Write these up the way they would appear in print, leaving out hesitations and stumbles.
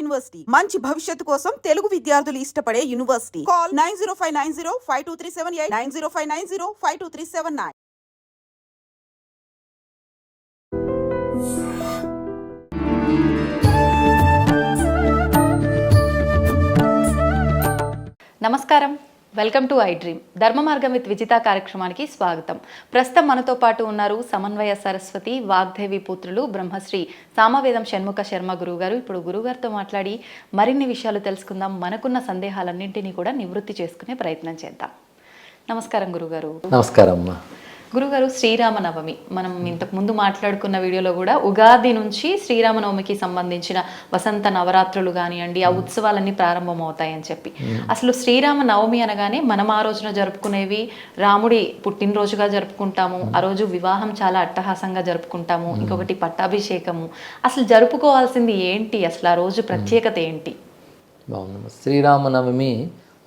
University మంచి భవిష్యత్తు కోసం తెలుగు విద్యార్థులు ఇష్టపడే యూనివర్సిటీ. కాల్ 9059052378 9059052379. నమస్కారం, వెల్కమ్ టు ఐ డ్రీమ్. ధర్మ మార్గం విత్ విజిత కార్యక్రమానికి స్వాగతం. ప్రస్తుతం మనతో పాటు ఉన్నారు సమన్వయ సరస్వతి వాగ్దేవి పుత్రులు బ్రహ్మశ్రీ సామవేదం షణ్ముఖ శర్మ గురువు గారు. ఇప్పుడు గురుగారితో మాట్లాడి మరిన్ని విషయాలు తెలుసుకుందాం. మనకున్న సందేహాలన్నింటినీ కూడా నివృత్తి చేసుకునే ప్రయత్నం చేద్దాం. నమస్కారం గురుగారు. నమస్కారం అమ్మా. గురుగారు, శ్రీరామనవమి మనం ఇంతకు ముందు మాట్లాడుకున్న వీడియోలో కూడా ఉగాది నుంచి శ్రీరామనవమికి సంబంధించిన వసంత నవరాత్రులు కానివ్వండి, ఆ ఉత్సవాలన్నీ ప్రారంభమవుతాయని చెప్పి, అసలు శ్రీరామనవమి అనగానే మనం ఆ రోజున జరుపుకునేవి రాముడి పుట్టినరోజుగా జరుపుకుంటాము. ఆ రోజు వివాహం చాలా అట్టహాసంగా జరుపుకుంటాము. ఇంకొకటి పట్టాభిషేకము. అసలు జరుపుకోవాల్సింది ఏంటి? అసలు ఆ రోజు ప్రత్యేకత ఏంటి? బాగుందమ్మా. శ్రీరామనవమి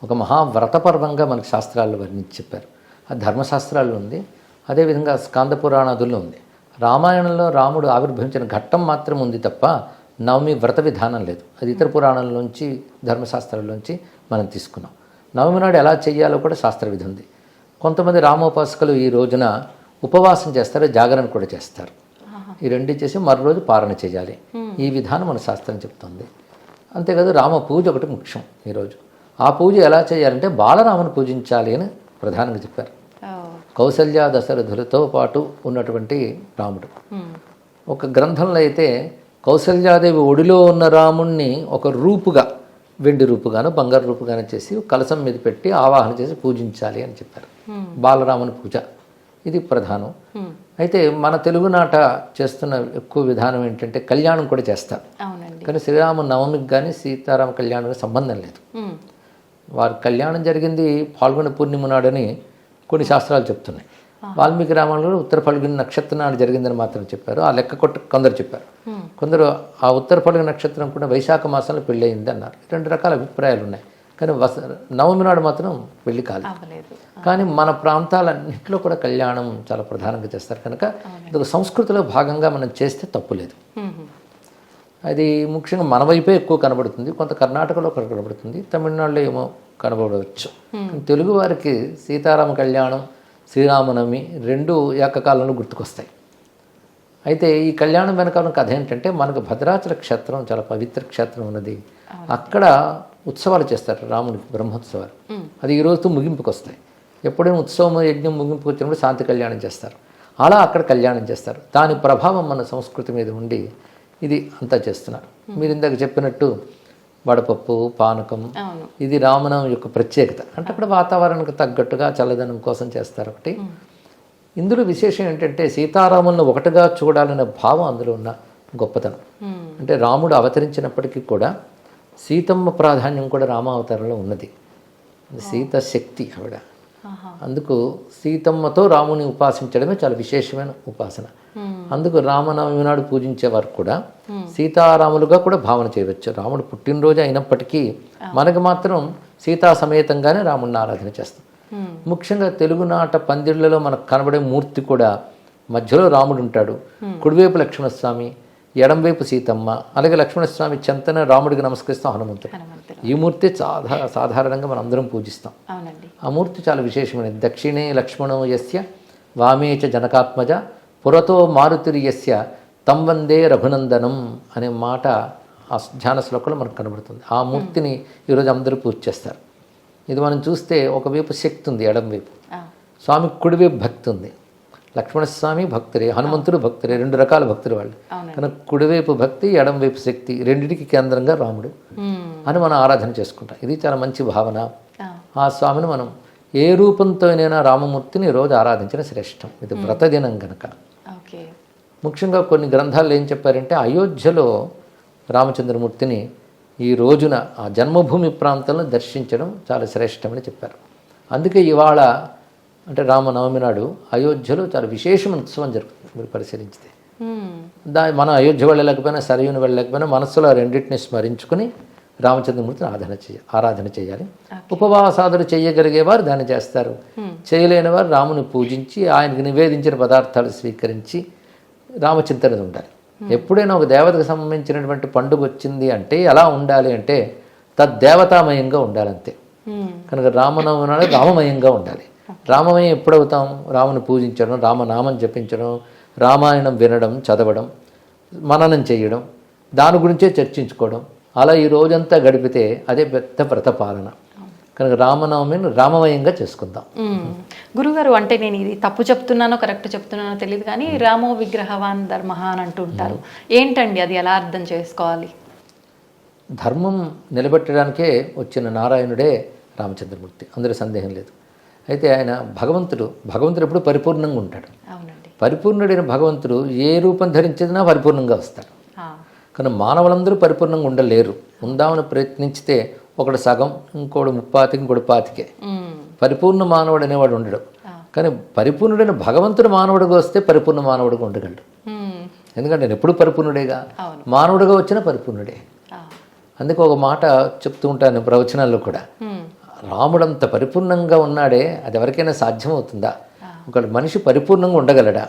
ఒక మహావ్రతపర్వంగా మనకు శాస్త్రాల్లో వర్ణించి చెప్పారు. ఆ ధర్మశాస్త్రాల్లో ఉంది, అదేవిధంగా స్కాంద పురాణాదుల్లో ఉంది. రామాయణంలో రాముడు ఆవిర్భవించిన ఘట్టం మాత్రం ఉంది తప్ప నవమి వ్రత విధానం లేదు. అది ఇతర పురాణాల్లోంచి ధర్మశాస్త్రాల్లోంచి మనం తీసుకున్నాం. నవమి నాడు ఎలా చేయాలో కూడా శాస్త్ర విధి ఉంది. కొంతమంది రామోపాసకులు ఈ రోజున ఉపవాసం చేస్తారు, జాగరణ కూడా చేస్తారు. ఈ రెండు చేసి మరో రోజు పారణ చేయాలి. ఈ విధానం మన శాస్త్రం చెప్తుంది. అంతేకాదు రామ పూజ ఒకటి ముఖ్యం ఈరోజు. ఆ పూజ ఎలా చేయాలంటే బాలరాముని పూజించాలి అని ప్రధానంగా చెప్పారు. కౌసల్య దశరథులతో పాటు ఉన్నటువంటి రాముడు. ఒక గ్రంథంలో అయితే కౌసల్యాదేవి ఒడిలో ఉన్న రాముణ్ణి ఒక రూపుగా, వెండి రూపుగాను బంగారు రూపుగాను చేసి కలశం మీద పెట్టి ఆవాహన చేసి పూజించాలి అని చెప్పారు. బాలరాముని పూజ ఇది ప్రధానం. అయితే మన తెలుగునాట చేస్తున్న ఎక్కువ విధానం ఏంటంటే కళ్యాణం కూడా చేస్తారు. కానీ శ్రీరామ నవమికి కానీ సీతారామ కళ్యాణానికి సంబంధం లేదు. వారి కళ్యాణం జరిగింది పాల్గొన పూర్ణిమ నాడని కొన్ని శాస్త్రాలు చెప్తున్నాయి. వాల్మీకి రామాయణంలో ఉత్తర ఫల్గుని నక్షత్రం నాడు జరిగిందని మాత్రం చెప్పారు. ఆ లెక్క కొందరు చెప్పారు. కొందరు ఆ ఉత్తర ఫల్గుని నక్షత్రం కూడా వైశాఖ మాసంలో పెళ్ళి అయింది అన్నారు. రెండు రకాల అభిప్రాయాలు ఉన్నాయి. కానీ నవమి నాడు మాత్రం పెళ్లి కాలేదు. కానీ మన ప్రాంతాలన్నింటిలో కూడా కళ్యాణం చాలా ప్రధానంగా చేస్తారు. కనుక ఇది సంస్కృతిలో భాగంగా మనం చేస్తే తప్పు లేదు. అది ముఖ్యంగా మన వైపే ఎక్కువ కనబడుతుంది. కొంత కర్ణాటకలో కనబడుతుంది, తమిళనాడులో ఏమో కనబడవచ్చు. తెలుగు వారికి సీతారామ కళ్యాణం, శ్రీరామనవమి రెండు ఏకకాలంలో గుర్తుకొస్తాయి. అయితే ఈ కళ్యాణం వెనకాల కథ ఏంటంటే, మనకు భద్రాచల క్షేత్రం చాలా పవిత్ర క్షేత్రం ఉన్నది. అక్కడ ఉత్సవాలు చేస్తారు, రామునికి బ్రహ్మోత్సవాలు. అది ఈ రోజుతో ముగింపుకు వస్తాయి. ఎప్పుడైనా ఉత్సవం యజ్ఞం ముగింపుకు వచ్చినప్పుడు శాంతి కళ్యాణం చేస్తారు. అలా అక్కడ కళ్యాణం చేస్తారు. దాని ప్రభావం మన సంస్కృతి మీద ఉండి ఇది అంతా చేస్తున్నారు. మీరు ఇందాక చెప్పినట్టు వడపప్పు, పానకం, ఇది రామనవమి యొక్క ప్రత్యేకత. అంటే అక్కడ వాతావరణానికి తగ్గట్టుగా చల్లదనం కోసం చేస్తారు. ఒకటి ఇందులో విశేషం ఏంటంటే సీతారాములను ఒకటిగా చూడాలనే భావం అందులో ఉన్న గొప్పతనం. అంటే రాముడు అవతరించినప్పటికీ కూడా సీతమ్మ ప్రాధాన్యం కూడా రామావతారంలో ఉన్నది. సీత శక్తి ఆవిడ. అందుకు సీతమ్మతో రాముని ఉపాసించడమే చాలా విశేషమైన ఉపాసన. అందుకు రామనవమి నాడు పూజించేవారు కూడా సీతారాములుగా కూడా భావన చేయవచ్చు. రాముడు పుట్టినరోజు అయినప్పటికీ మనకు మాత్రం సీతా సమేతంగానే రాముడిని ఆరాధన చేస్తాం. ముఖ్యంగా తెలుగునాట పందిళ్లలో మనకు కనబడే మూర్తి కూడా మధ్యలో రాముడు ఉంటాడు, కుడివైపు లక్ష్మణస్వామి, ఎడంవైపు సీతమ్మ, అలాగే లక్ష్మణస్వామి చెంతనే రాముడికి నమస్కరిస్తాం హనుమంతుడు. ఈ మూర్తి సాధారణంగా మనం అందరం పూజిస్తాం. ఆ మూర్తి చాలా విశేషమైనది. దక్షిణే లక్ష్మణో యస్య వామే చ జనకాత్మజ పురతో మారుతిరి యస్య తం వందే రఘునందనం అనే మాట ఆ ధ్యాన శ్లోకంలో మనకు కనబడుతుంది. ఆ మూర్తిని ఈరోజు అందరూ పూజ చేస్తారు. ఇది మనం చూస్తే ఒకవైపు శక్తి ఉంది, ఎడంవైపు స్వామి, కుడివైపు భక్తి ఉంది. లక్ష్మణస్వామి భక్తులే, హనుమంతుడు భక్తులే, రెండు రకాల భక్తులు వాళ్ళు. కనుక కుడివైపు భక్తి, ఎడంవైపు శక్తి, రెండింటికి కేంద్రంగా రాముడు అని మనం ఆరాధన చేసుకుంటాం. ఇది చాలా మంచి భావన. ఆ స్వామిని మనం ఏ రూపంతోనైనా రామమూర్తిని రోజు ఆరాధించడం శ్రేష్టం. ఇది వ్రతదినం కనుక. ముఖ్యంగా కొన్ని గ్రంథాల్లో ఏం చెప్పారంటే, అయోధ్యలో రామచంద్రమూర్తిని ఈ రోజున ఆ జన్మభూమి ప్రాంతంలో దర్శించడం చాలా శ్రేష్టమని చెప్పారు. అందుకే ఇవాళ అంటే రామనవమి నాడు అయోధ్యలో చాలా విశేషమైన ఉత్సవం జరుగుతుంది. మీరు పరిశీలించితే మనం అయోధ్య వెళ్ళలేకపోయినా, సరయుని వెళ్ళలేకపోయినా మనస్సులో రెండింటిని స్మరించుకుని రామచంద్రమూర్తిని ఆరాధన చేయాలి. ఉపవాసాదులు చేయగలిగేవారు దాన్ని చేస్తారు. చేయలేని వారు రాముని పూజించి ఆయనకు నివేదించిన పదార్థాలు స్వీకరించి రామచింతన ఉండాలి. ఎప్పుడైనా ఒక దేవతకు సంబంధించినటువంటి పండుగ వచ్చింది అంటే ఎలా ఉండాలి అంటే తద్దేవతామయంగా ఉండాలంతే. కనుక రామనవమి నాడు రామమయంగా ఉండాలి. రామమయం ఎప్పుడవుతాం? రాముని పూజించడం, రామనామం జపించడం, రామాయణం వినడం, చదవడం, మననం చేయడం, దాని గురించే చర్చించుకోవడం, అలా ఈ రోజంతా గడిపితే అదే పెద్ద వ్రతపాలన. కనుక రామనవమిని రామమయంగా చేసుకుందాం. గురుగారు, అంటే నేను ఇది తప్పు చెప్తున్నానో కరెక్ట్ చెప్తున్నానో తెలియదు కానీ రామో విగ్రహవాన్ ధర్మ అని అంటుంటారు. ఏంటండి అది, ఎలా అర్థం చేసుకోవాలి? ధర్మం నిలబెట్టడానికే వచ్చిన నారాయణుడే రామచంద్రమూర్తి, అందులో సందేహం లేదు. అయితే ఆయన భగవంతుడు ఎప్పుడు పరిపూర్ణంగా ఉంటాడు. అవునండి. పరిపూర్ణుడైన భగవంతుడు ఏ రూపం ధరించినా పరిపూర్ణంగా వస్తాడు. కానీ మానవులందరూ పరిపూర్ణంగా ఉండలేరు. ఉందామని ప్రయత్నించితే ఒకడు సగం, ఇంకోడు 30, ఇంకోడు 25. పరిపూర్ణ మానవుడు అనేవాడు ఉండడు. కానీ పరిపూర్ణుడైన భగవంతుడు మానవుడిగా వస్తే పరిపూర్ణ మానవుడిగా ఉండగలడు. ఎందుకంటే నేను ఎప్పుడు పరిపూర్ణుడేగా, మానవుడిగా వచ్చిన పరిపూర్ణుడే. అందుకే ఒక మాట చెప్తూ ఉంటాను ప్రవచనాల్లో కూడా, రాముడంత పరిపూర్ణంగా ఉన్నాడే, అది ఎవరికైనా సాధ్యమవుతుందా? ఒక మనిషి పరిపూర్ణంగా ఉండగలడా?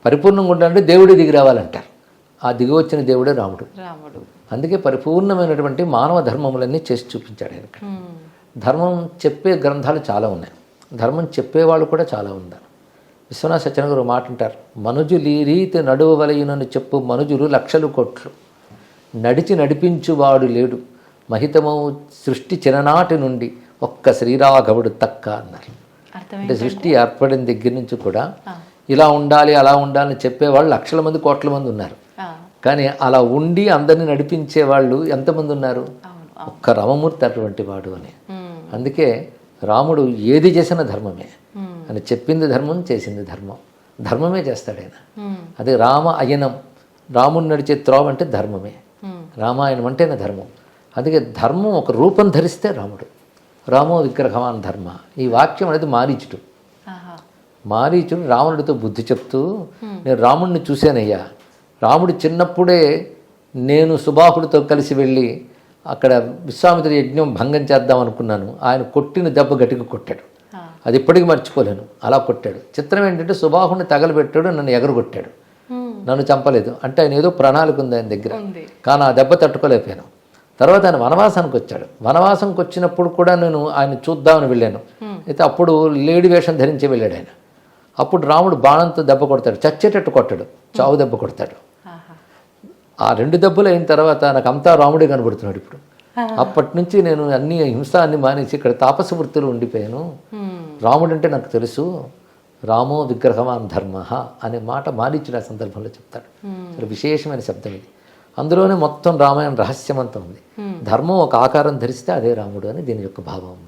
పరిపూర్ణంగా ఉండాలంటే దేవుడే దిగి రావాలంటారు. ఆ దిగి వచ్చిన దేవుడే రాముడు. అందుకే పరిపూర్ణమైనటువంటి మానవ ధర్మములన్నీ చేసి చూపించాడు ఆయన. ధర్మం చెప్పే గ్రంథాలు చాలా ఉన్నాయి, ధర్మం చెప్పేవాళ్ళు కూడా చాలా ఉన్నారు. విశ్వనాథ సత్యనారాయణ గారు మాట అంటారు, మనుజులు ఈ రీతి నడువవలయునని చెప్పు మనుజులు లక్షలు కోట్లు, నడిచి నడిపించువాడు లేడు, మహితమౌ సృష్టి చిన్ననాటి నుండి ఒక్క శ్రీరాఘవుడు తక్క అన్నారు. అంటే సృష్టి ఏర్పడిన దగ్గర నుంచి కూడా ఇలా ఉండాలి అలా ఉండాలని చెప్పేవాళ్ళు లక్షల మంది, కోట్ల మంది ఉన్నారు. కానీ అలా ఉండి అందరినీ నడిపించే వాళ్ళు ఎంతమంది ఉన్నారు? ఒక్క రామమూర్తి అటువంటి వాడు అని. అందుకే రాముడు ఏది చేసిన ధర్మమే అని, చెప్పింది ధర్మం, చేసింది ధర్మం, ధర్మమే చేస్తాడు ఆయన. అదే రామ అయనం, రాముడు నడిచే త్రోవ అంటే ధర్మమే, రామాయణం అంటేనే ధర్మం. అందుకే ధర్మం ఒక రూపం ధరిస్తే రాముడు. రామో విగ్రహవాన్ ధర్మ, ఈ వాక్యం అనేది మారీచుడు రావణుడితో బుద్ధి చెప్తూ, నేను రాముడిని చూశానయ్యా, రాముడు చిన్నప్పుడే నేను సుబాహుడితో కలిసి వెళ్ళి అక్కడ విశ్వామిత్ర యజ్ఞం భంగం చేద్దాం అనుకున్నాను, ఆయన కొట్టిన దెబ్బ గట్టిగా కొట్టాడు, అది ఇప్పటికీ మర్చిపోలేను, అలా కొట్టాడు. చిత్రం ఏంటంటే సుబాహుడిని తగలబెట్టాడు, నన్ను ఎగరగొట్టాడు, నన్ను చంపలేదు. అంటే ఆయన ఏదో ప్రణాళిక ఉంది ఆయన దగ్గర, కానీ ఆ దెబ్బ తట్టుకోలేకపోయాను. తర్వాత ఆయన వనవాసానికి వచ్చాడు. వనవాసంకి వచ్చినప్పుడు కూడా నేను ఆయన చూద్దామని వెళ్ళాను. అయితే అప్పుడు లేడి వేషం ధరించి వెళ్ళాడు ఆయన. అప్పుడు రాముడు బాణంతో దెబ్బ కొడతాడు, చచ్చేటట్టు కొట్టాడు, చావు దెబ్బ కొడతాడు. ఆ 2 దెబ్బలు అయిన తర్వాత నాకు అంతా రాముడే కనబడుతున్నాడు ఇప్పుడు. అప్పటి నుంచి నేను అన్ని హింస అన్ని మానేసి ఇక్కడ తాపస వృత్తులు ఉండిపోయాను. రాముడు అంటే నాకు తెలుసు, రామో విగ్రహవాన్ ధర్మ అనే మాట మారీచుడు ఆ సందర్భంలో చెప్తాడు. చాలా విశేషమైన శబ్దం ఇది. అందులోనే మొత్తం రామాయణ రహస్యమంతా ఉంది. ధర్మం ఒక ఆకారం ధరిస్తే అదే రాముడు అని దీని యొక్క భావం.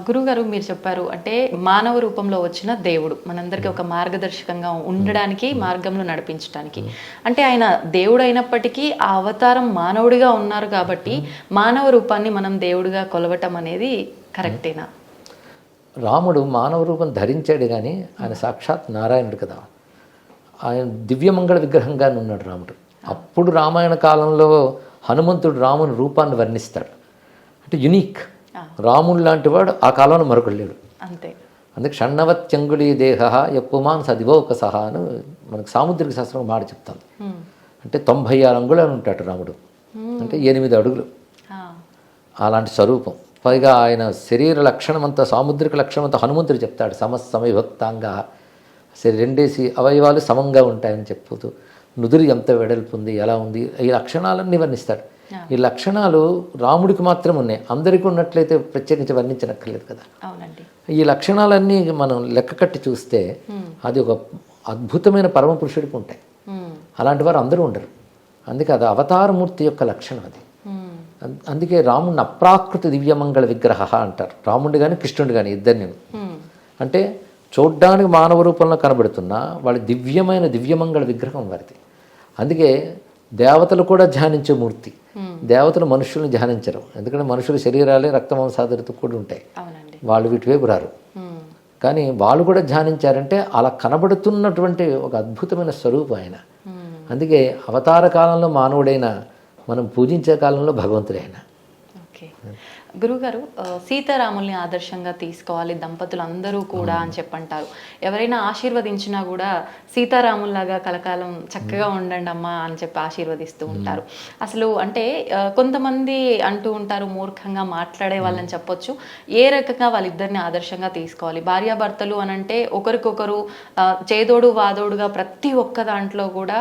గురుగారు, మీరు చెప్పారు అంటే మానవ రూపంలో వచ్చిన దేవుడు మనందరికీ ఒక మార్గదర్శకంగా ఉండడానికి, మార్గంలో నడిపించడానికి. అంటే ఆయన దేవుడు అయినప్పటికీ ఆ అవతారం మానవుడిగా ఉన్నారు కాబట్టి మానవ రూపాన్ని మనం దేవుడిగా కొలవటం అనేది కరెక్టేనా? రాముడు మానవ రూపం ధరించాడు కానీ ఆయన సాక్షాత్ నారాయణుడు కదా. ఆయన దివ్యమంగళ విగ్రహంగానే ఉన్నాడు రాముడు. అప్పుడు రామాయణ కాలంలో హనుమంతుడు రాముని రూపాన్ని వర్ణిస్తాడు. అంటే యునీక్, రాముడు లాంటి వాడు ఆ కాలంలో మరొకడు లేడు. అంతే. అందుకే షణ్ణవత్యంగుళీ దేహ ఎప్పుమాన్ సదివోక సహా అని మనకు సాముద్రిక శాస్త్రం మాట చెప్తాను. అంటే 96 అంగుళాలు ఉంటాడు రాముడు, అంటే 8 అడుగులు. అలాంటి స్వరూపం. పైగా ఆయన శరీర లక్షణం అంతా, సాముద్రిక లక్షణం అంతా హనుమంతుడు చెప్తాడు. సమవిభక్తాంగా, 2 అవయవాలు సమంగా ఉంటాయని చెప్పుతూ, నుదురు ఎంత వెడల్పు ఉంది, ఎలా ఉంది, ఈ లక్షణాలన్నీ వర్ణిస్తాడు. ఈ లక్షణాలు రాముడికి మాత్రం ఉన్నాయి, అందరికీ ఉన్నట్లయితే ప్రత్యేకించి వర్ణించనక్కర్లేదు కదా. ఈ లక్షణాలన్నీ మనం లెక్క కట్టి చూస్తే అది ఒక అద్భుతమైన పరమ పురుషుడికి ఉంటాయి. అలాంటి వారు అందరూ ఉండరు. అందుకే అది అవతారమూర్తి యొక్క లక్షణం అది. అందుకే రాముడిని అప్రాకృత దివ్యమంగళ విగ్రహ అంటారు. రాముడి కానీ కృష్ణుడు కానీ ఇద్దరిని. అంటే చూడ్డానికి మానవ రూపంలో కనబడుతున్న వాళ్ళ దివ్యమంగళ విగ్రహం వారిది. అందుకే దేవతలు కూడా ధ్యానించే మూర్తి. దేవతలు మనుషులను ధ్యానించరు, ఎందుకంటే మనుషుల శరీరాలే రక్తమాంసాదులతో కూడి ఉంటాయి, వాళ్ళు వీటి వైపు రారు. కానీ వాళ్ళు కూడా ధ్యానించారంటే అలా కనబడుతున్నటువంటి ఒక అద్భుతమైన స్వరూపం ఆయన. అందుకే అవతార కాలంలో మానవుడైన, మనం పూజించే కాలంలో భగవంతుడైన. ఓకే గురుగారు సీతారాముల్ని ఆదర్శంగా తీసుకోవాలి దంపతులు అందరూ కూడా అని చెప్పంటారు. ఎవరైనా ఆశీర్వదించినా కూడా సీతారాముల్లాగా కలకాలం చక్కగా ఉండండి అమ్మా అని చెప్పి ఆశీర్వదిస్తూ ఉంటారు. అసలు అంటే కొంతమంది అంటూ ఉంటారు, మూర్ఖంగా మాట్లాడే వాళ్ళని చెప్పొచ్చు, ఏ రకంగా వాళ్ళిద్దరిని ఆదర్శంగా తీసుకోవాలి. భార్యాభర్తలు అని అంటే ఒకరికొకరు చేదోడు వాదోడుగా ప్రతి ఒక్క దాంట్లో కూడా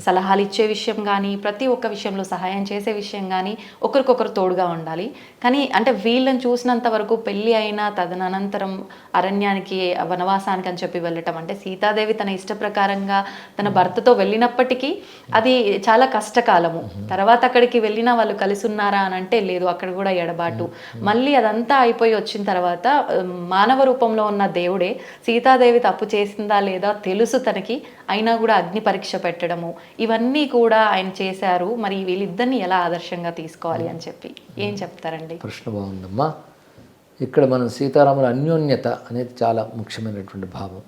సలహాలు ఇచ్చే విషయం కానీ, ప్రతి ఒక్క విషయంలో సహాయం చేసే విషయం కానీ ఒకరికొకరు తోడుగా ఉండాలి. కానీ అంటే వీళ్ళని చూసినంత వరకు పెళ్ళి అయినా తదనంతరం అరణ్యానికి వనవాసానికి అని చెప్పి వెళ్ళటం అంటే సీతాదేవి తన ఇష్ట ప్రకారంగా తన భర్తతో వెళ్ళినప్పటికీ అది చాలా కష్టకాలము. తర్వాత అక్కడికి వెళ్ళినా వాళ్ళు కలిసి ఉన్నారా అని అంటే లేదు, అక్కడ కూడా ఎడబాటు. మళ్ళీ అదంతా అయిపోయి వచ్చిన తర్వాత మానవ రూపంలో ఉన్న దేవుడే సీతాదేవి తప్పు చేసిందా లేదా తెలుసు తనకి, అయినా కూడా అగ్ని పరీక్ష పెట్టడము ఇవన్నీ కూడా ఆయన చేశారు. మరి వీళ్ళిద్దరిని ఎలా ఆదర్శంగా తీసుకోవాలి అని చెప్పి ఏం చెప్తారండి? ప్రశ్న బాగుందమ్మా. ఇక్కడ మనం సీతారాముల అన్యోన్యత అనేది చాలా ముఖ్యమైనటువంటి భావం.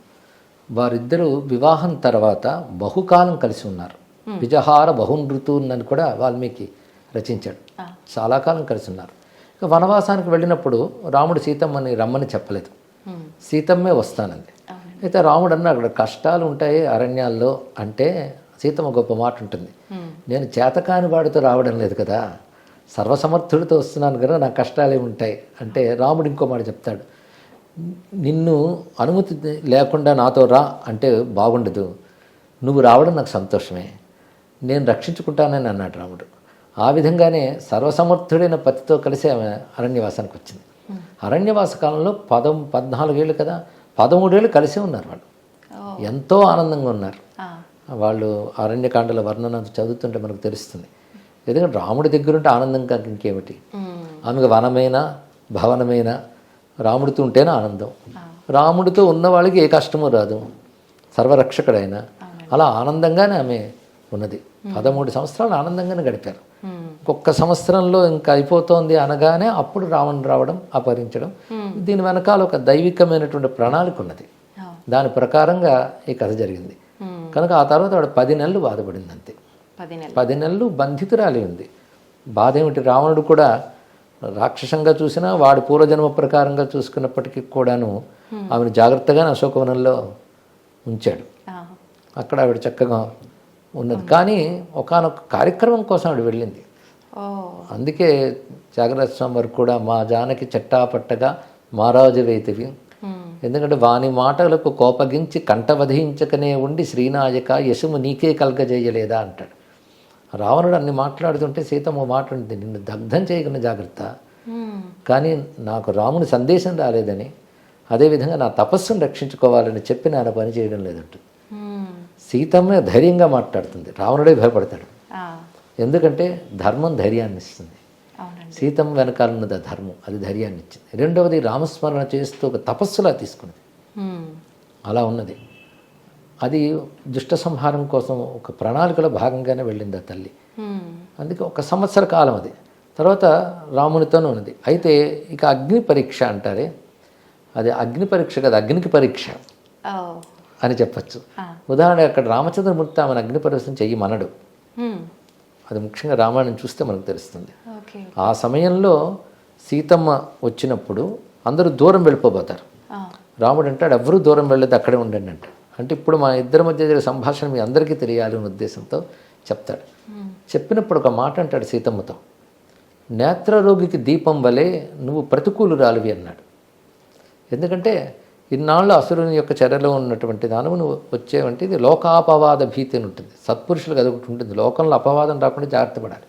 వారిద్దరూ వివాహం తర్వాత బహుకాలం కలిసి ఉన్నారు. విజహార బహునృతువుని కూడా వాల్మీకి రచించాడు. చాలా కాలం కలిసి ఉన్నారు. ఇక వనవాసానికి వెళ్ళినప్పుడు రాముడు సీతమ్మని రమ్మని చెప్పలేదు, సీతమ్మే వస్తానంది. అయితే రాముడు అన్న అక్కడ కష్టాలు ఉంటాయి అరణ్యాల్లో అంటే సీతమ్మ గొప్ప మాట ఉంటుంది, నేను చేతకాని వాడితో రావడం లేదు కదా, సర్వసమర్థుడితో వస్తున్నాను కదా, నా కష్టాలే ఉంటాయి అంటే రాముడు ఇంకో మాట చెప్తాడు, నిన్ను అనుమతి లేకుండా నాతో రా అంటే బాగుండదు, నువ్వు రావడం నాకు సంతోషమే, నేను రక్షించుకుంటానని అన్నాడు రాముడు. ఆ విధంగానే సర్వసమర్థుడైన పతితో కలిసి ఆమె అరణ్యవాసానికి వచ్చింది. అరణ్యవాస కాలంలో 14 ఏళ్ళు కదా, 13 ఏళ్ళు కలిసే ఉన్నారు వాళ్ళు. ఎంతో ఆనందంగా ఉన్నారు వాళ్ళు. అరణ్యకాండల వర్ణన చదువుతుంటే మనకు తెలుస్తుంది. ఎందుకంటే రాముడి దగ్గరుంటే ఆనందం కాక ఇంకేమిటి. ఆమెకు వనమైనా భవనమైనా రాముడితో ఉంటేనే ఆనందం. రాముడితో ఉన్న వాళ్ళకి ఏ కష్టమూ రాదు, సర్వరక్షకుడైన. అలా ఆనందంగానే ఆమె ఉన్నది. 13 సంవత్సరాలు ఆనందంగానే గడిపారు. ఒక్క సంవత్సరంలో ఇంకా అయిపోతోంది అనగానే అప్పుడు రావణుడు రావడం, అపహరించడం. దీని వెనకాల ఒక దైవికమైనటువంటి ప్రణాళిక ఉన్నది. దాని ప్రకారంగా ఈ కథ జరిగింది. కనుక ఆ తర్వాత వాడు 10 నెలలు బాధపడింది అంతే. 10 నెలలు బంధితురాలి ఉంది. బాధ ఏమిటి, రావణుడు కూడా రాక్షసంగా చూసినా వాడి పూర్వజన్మ ప్రకారంగా చూసుకున్నప్పటికీ కూడాను ఆమెను జాగ్రత్తగానే అశోకవనంలో ఉంచాడు. అక్కడ ఆవిడ చక్కగా ఉన్నది. కానీ ఒకానొక కార్యక్రమం కోసం ఆవిడ వెళ్ళింది. అందుకే త్యాగరాజ స్వామి వారు కూడా మా జానకి చట్టాపట్టగా మారాజు రైతివి, ఎందుకంటే వాని మాటలకు కోపగించి కంఠవధించకనే ఉండి శ్రీనాయక యశము నీకే కలగజేయలేదా అంటాడు. రావణుడు అన్ని మాట్లాడుతుంటే సీతమ్మ మాట ఉంటుంది, నిన్ను దగ్ధం చేయకుండా జాగ్రత్త, కానీ నాకు రాముని సందేశం రాలేదని, అదేవిధంగా నా తపస్సును రక్షించుకోవాలని చెప్పి నేను పని చేయడం లేదంటుంది. సీతమ్మ ధైర్యంగా మాట్లాడుతుంది, రావణుడే భయపడతాడు. ఎందుకంటే ధర్మం ధైర్యాన్ని ఇస్తుంది. సీతమ్మ వెనకాల ఉన్నది ఆ ధర్మం, అది ధైర్యాన్ని ఇచ్చింది. రెండవది రామస్మరణ చేస్తూ ఒక తపస్సులా తీసుకున్నది. అలా ఉన్నది. అది దుష్ట సంహారం కోసం ఒక ప్రణాళికలో భాగంగానే వెళ్ళింది ఆ తల్లి. అందుకే 1 సంవత్సర కాలం అది. తర్వాత రామునితోనే ఉన్నది. అయితే ఇక అగ్ని పరీక్ష అంటారే, అది అగ్ని పరీక్ష కదా, అగ్నికి పరీక్ష అని చెప్పచ్చు. ఉదాహరణ అక్కడ రామచంద్రమూర్తి ఆమెను అగ్ని పరీక్ష చెయ్యమనడు. అది ముఖ్యంగా రామాయణం చూస్తే మనకు తెలుస్తుంది. ఆ సమయంలో సీతమ్మ వచ్చినప్పుడు అందరూ దూరం వెళ్ళిపోతారు. రాముడు అంటాడు ఎవరూ దూరం వెళ్ళేది, అక్కడే ఉండండి అంటాడు. అంటే ఇప్పుడు మా ఇద్దరి మధ్య జరిగే సంభాషణ మీ అందరికీ తెలియాలి అనే ఉద్దేశంతో చెప్తాడు. చెప్పినప్పుడు ఒక మాట అంటాడు సీతమ్మతో, నేత్రరోగికి దీపం వలె నువ్వు ప్రతికూలురాలివి అన్నాడు. ఎందుకంటే ఇన్నాళ్ళు అసురుని యొక్క చర్యలో ఉన్నటువంటి దానము నువ్వు వచ్చేవంటే ఇది లోకాపవాద భీతి అని ఉంటుంది. సత్పురుషులకు అది ఒకటి ఉంటుంది, లోకంలో అపవాదం రాకుండా జాగ్రత్త పడాలి.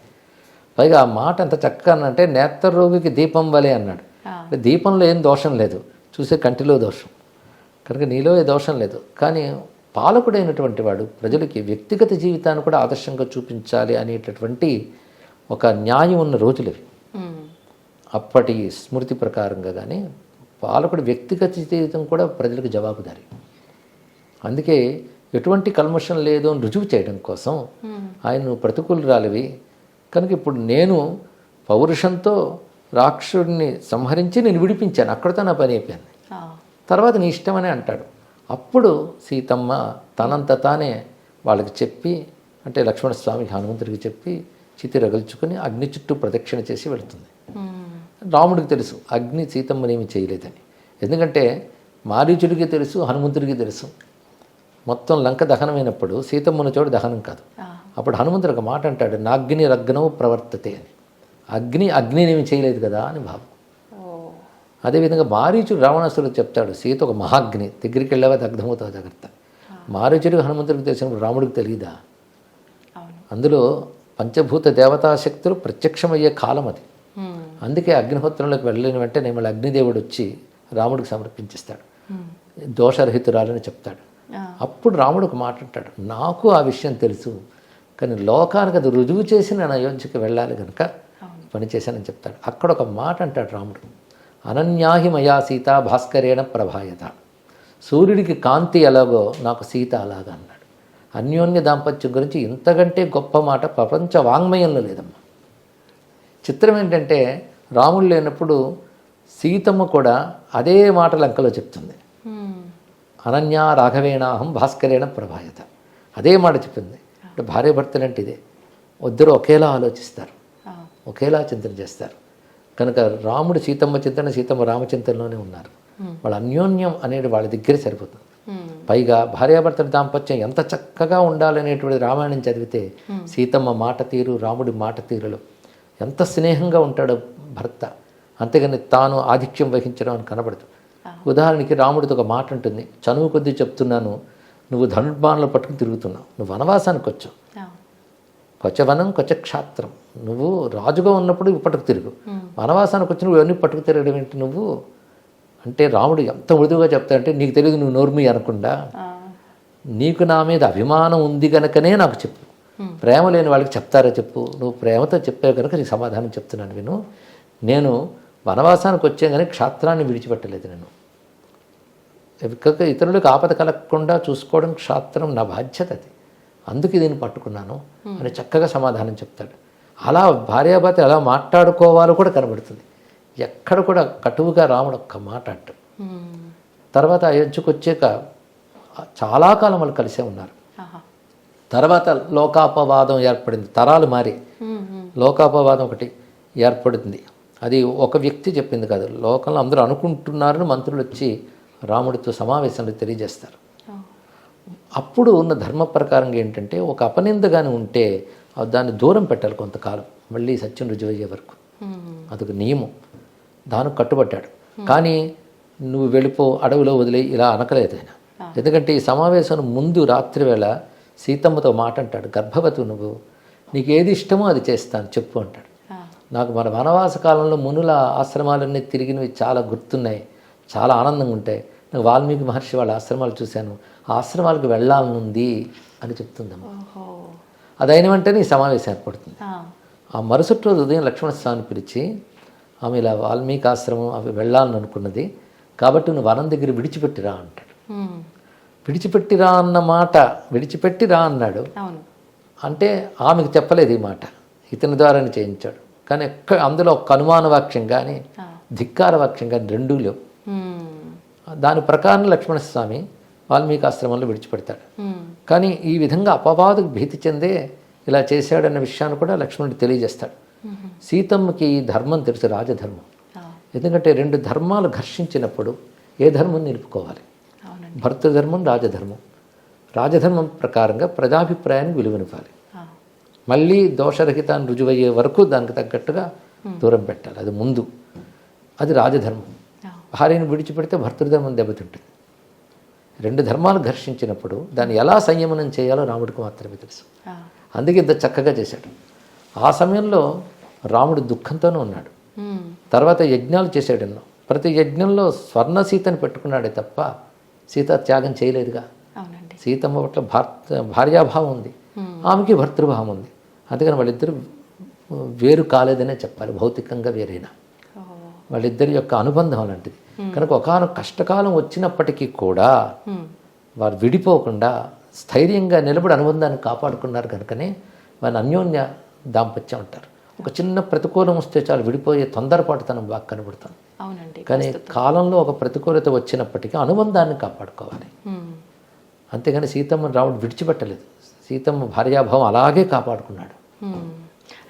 పైగా ఆ మాట ఎంత చక్కగా అంటే నేత్రరోగికి దీపం వలె అన్నాడు. అంటే దీపంలో ఏం దోషం లేదు, చూసే కంటిలో దోషం, కనుక నీలో ఏ దోషం లేదు. కానీ పాలకుడైనటువంటి వాడు ప్రజలకి వ్యక్తిగత జీవితాన్ని కూడా ఆదర్శంగా చూపించాలి అనేటటువంటి ఒక న్యాయం ఉన్న రోజులవి. అప్పటి స్మృతి ప్రకారంగా కానీ పాలకుడి వ్యక్తిగత జీవితం కూడా ప్రజలకు జవాబుదారి. అందుకే ఎటువంటి కల్మషం లేదు అని రుజువు చేయడం కోసం ఆయన ప్రతికూలురాలివి కనుక ఇప్పుడు నేను పౌరుషంతో రాక్షసుడిని సంహరించి నేను విడిపించాను, అక్కడితో నా పని అయిపోయింది, తర్వాత నీ ఇష్టమని అంటాడు. అప్పుడు సీతమ్మ తనంత తానే వాళ్ళకి చెప్పి, అంటే లక్ష్మణస్వామి హనుమంతుడికి చెప్పి చితి రగల్చుకొని అగ్ని చుట్టూ ప్రదక్షిణ చేసి వెళుతుంది. రాముడికి తెలుసు అగ్ని సీతమ్మనేమి చేయలేదని. ఎందుకంటే మారీచుడికి తెలుసు, హనుమంతుడికి తెలుసు. మొత్తం లంక దహనమైనప్పుడు సీతమ్మ ఉన్న చోటు దహనం కాదు. అప్పుడు హనుమంతుడు ఒక మాట అంటాడు, నాగ్ని రగ్నవు ప్రవర్తతే అని. అగ్నినేమి చేయలేదు కదా అని భావం. అదేవిధంగా మారీచుడు రావణాసురుడు చెప్తాడు, సీత ఒక మహాగ్ని, దగ్గరికి వెళ్ళావా దగ్ధమవుతావు జాగ్రత్త. మారీచుడికి హనుమంతుడికి తెలిసినప్పుడు రాముడికి తెలియదా? అందులో పంచభూత దేవతాశక్తులు ప్రత్యక్షమయ్యే కాలం అది. అందుకే అగ్నిహోత్రంలోకి వెళ్ళిన వెంటనే మళ్ళీ అగ్నిదేవుడు వచ్చి రాముడికి సమర్పించేస్తాడు, దోషరహితురాలని చెప్తాడు. అప్పుడు రాముడు ఒక మాట అంటాడు, నాకు ఆ విషయం తెలుసు, కానీ లోకానికి అది రుజువు చేసి నేను అయోధ్యకి వెళ్ళాలి కనుక పని చేశానని చెప్తాడు. అక్కడ ఒక మాట అంటాడు రాముడు, అనన్యాహి మయా సీత భాస్కరేణ ప్రభాయత. సూర్యుడికి కాంతి ఎలాగో నాకు సీత అలాగా అన్నాడు. అన్యోన్య దాంపత్యం గురించి ఇంతకంటే గొప్ప మాట ప్రపంచ వాంగ్మయంలో లేదమ్మా. చిత్రం ఏంటంటే రాముడు లేనప్పుడు సీతమ్మ కూడా అదే మాట లంకలో చెప్తుంది, అనన్యా రాఘవేణాహం భాస్కరేణ ప్రభాయత, అదే మాట చెప్పింది. అంటే భార్య భర్తలంటే ఇదే, ఇద్దరు ఒకేలా ఆలోచిస్తారు, ఒకేలా చింతన చేస్తారు. కనుక రాముడు సీతమ్మ చింతన, సీతమ్మ రామచింతనలోనే ఉన్నారు. వాళ్ళ అన్యోన్యం అనేది వాళ్ళ దగ్గర సరిపోతుంది. పైగా భార్యాభర్తల దాంపత్యం ఎంత చక్కగా ఉండాలనేటువంటి రామాయణం చదివితే సీతమ్మ మాట తీరు, రాముడి మాట తీరులో ఎంత స్నేహంగా ఉంటాడో భర్త, అంతేగాని తాను ఆధిక్యం వహించడం అని కనబడదు. ఉదాహరణకి రాముడితో ఒక మాట ఉంటుంది, చనువు కొద్దీ చెప్తున్నాను, నువ్వు ధనుర్బాణాలు పట్టుకుని తిరుగుతున్నావు, నువ్వు వనవాసానికి వచ్చావు, కొచ్చవనం కొచ్చక్షాత్రం, నువ్వు రాజుగా ఉన్నప్పుడు పట్టుకు తిరుగు, వనవాసానికి వచ్చి నువ్వు ఇవన్నీ పట్టుకు తిరగడం ఏంటి నువ్వు అంటే, రాముడు ఎంత మృదువుగా చెప్తాడంటే, నీకు తెలియదు నువ్వు నోర్మి అనకుండా, నీకు నా మీద అభిమానం ఉంది కనుకనే నాకు చెప్పు, ప్రేమ లేని వాళ్ళకి చెప్తారా చెప్పు, నువ్వు ప్రేమతో చెప్పావు కనుక నీకు సమాధానం చెప్తున్నాను విను. నేను వనవాసానికి వచ్చే కానీ క్షాత్రాన్ని విడిచిపెట్టలేదు, నేను ఇతరులకు ఆపద కలగకుండా చూసుకోవడం క్షాత్రం నా బాధ్యత, అది అందుకే దీన్ని పట్టుకున్నాను అని చక్కగా సమాధానం చెప్తాడు. అలా భార్యాభర్త ఎలా మాట్లాడుకోవాలో కూడా కనబడుతుంది. ఎక్కడ కూడా కటువుగా రాముడు ఒక్క మాట అంటాడు. తర్వాత అయోధ్యకు వచ్చాక చాలా కాలం వాళ్ళు కలిసే ఉన్నారు. తర్వాత లోకాపవాదం ఏర్పడింది, తరాలు మారి లోకాపవాదం ఒకటి ఏర్పడింది. అది ఒక వ్యక్తి చెప్పింది కాదు, లోకంలో అందరూ అనుకుంటున్నారని మంత్రులు వచ్చి రాముడితో సమావేశంలో తెలియజేస్తారు. అప్పుడు ఉన్న ధర్మ ప్రకారంగా ఏంటంటే, ఒక అపనిందగానే ఉంటే దాన్ని దూరం పెట్టాలి కొంతకాలం, మళ్ళీ సత్యం రుజువయ్యే వరకు. అదొక నియమం, దానికి కట్టుబట్టాడు. కానీ నువ్వు వెళ్ళిపో, అడవిలో వదిలే ఇలా అనకలేదు ఆయన. ఎందుకంటే ఈ సమావేశం ముందు రాత్రి వేళ సీతమ్మతో మాట అంటాడు, గర్భవతి నువ్వు, నీకు ఏది ఇష్టమో అది చేస్తాను చెప్పు అంటాడు. నాకు మన వనవాస కాలంలో మునుల ఆశ్రమాలన్నీ తిరిగినవి చాలా గుర్తున్నాయి, చాలా ఆనందంగా ఉంటాయి. నాకు వాల్మీకి మహర్షి వాళ్ళ ఆశ్రమాలు చూశాను, ఆ ఆశ్రమాలకు వెళ్ళాలనుంది అని చెప్తుందమ్మ. అది అయిన వెంటనే ఈ సమావేశం ఏర్పడుతుంది. ఆ మరుసటి రోజు ఉదయం లక్ష్మణస్వామిని పిలిచి, ఆమె ఇలా వాల్మీకి ఆశ్రమం అవి వెళ్ళాలని అనుకున్నది కాబట్టి నువ్వు వనం దగ్గర విడిచిపెట్టిరా అంటాడు. విడిచిపెట్టిరా అన్న మాట, విడిచిపెట్టిరా అన్నాడు అంటే ఆమెకు చెప్పలేదు ఈ మాట, ఇతని ద్వారానే చేయించాడు. కానీ అందులో ఒక అనుమాన వాక్యం కానీ ధిక్కార వాక్యం కానీ రెండూ లేవు. దాని ప్రకారం లక్ష్మణస్వామి వాల్మీకి ఆశ్రమంలో విడిచిపెడతాడు. కానీ ఈ విధంగా అపవాదుకు భీతి చెందే ఇలా చేశాడన్న విషయాన్ని కూడా లక్ష్మణుడు తెలియజేస్తాడు. సీతమ్మకి ఈ ధర్మం తెలుసు, రాజధర్మం. ఎందుకంటే రెండు ధర్మాలు ఘర్షించినప్పుడు ఏ ధర్మం నిలుపుకోవాలి, భర్తృధర్మం రాజధర్మం. రాజధర్మం ప్రకారంగా ప్రజాభిప్రాయానికి విలువనివ్వాలి, మళ్ళీ దోషరహితాన్ని రుజువయ్యే వరకు దానికి తగ్గట్టుగా దూరం పెట్టాలి, అది ముందు, అది రాజధర్మం. భార్యను విడిచిపెడితే భర్తృధర్మం దెబ్బతింటుంది. రెండు ధర్మాలు ఘర్షించినప్పుడు దాన్ని ఎలా సంయమనం చేయాలో రాముడికి మాత్రమే తెలుసు. అందుకే ఇంత చక్కగా చేశాడు. ఆ సమయంలో రాముడు దుఃఖంతోనే ఉన్నాడు. తర్వాత యజ్ఞాలు చేశాడు ఎన్నో, ప్రతి యజ్ఞంలో స్వర్ణ సీతని పెట్టుకున్నాడే తప్ప సీత త్యాగం చేయలేదుగా. సీతమ్మ పట్ల భార్యాభావం ఉంది, ఆమెకి భర్తృభావం ఉంది. అందుకని వాళ్ళిద్దరు వేరు కాలేదనే చెప్పాలి, భౌతికంగా వేరైనా వాళ్ళిద్దరి యొక్క అనుబంధం అలాంటిది. కనుక ఒకానొక కష్టకాలం వచ్చినప్పటికీ కూడా వారు విడిపోకుండా స్థైర్యంగా నిలబడి అనుబంధాన్ని కాపాడుకున్నారు. కనుకనే వారిని అన్యోన్య దాంపత్యం అంటారు. ఒక చిన్న ప్రతికూలం వస్తే చాలు విడిపోయే తొందరపాటుతనం బాగా కనబడుతుంది. కానీ కాలంలో ఒక ప్రతికూలత వచ్చినప్పటికీ అనుబంధాన్ని కాపాడుకోవాలి. అంతేగాని సీతమ్మ రాముడు విడిచిపెట్టలేదు, సీతమ్మ భార్యాభావం అలాగే కాపాడుకున్నాడు.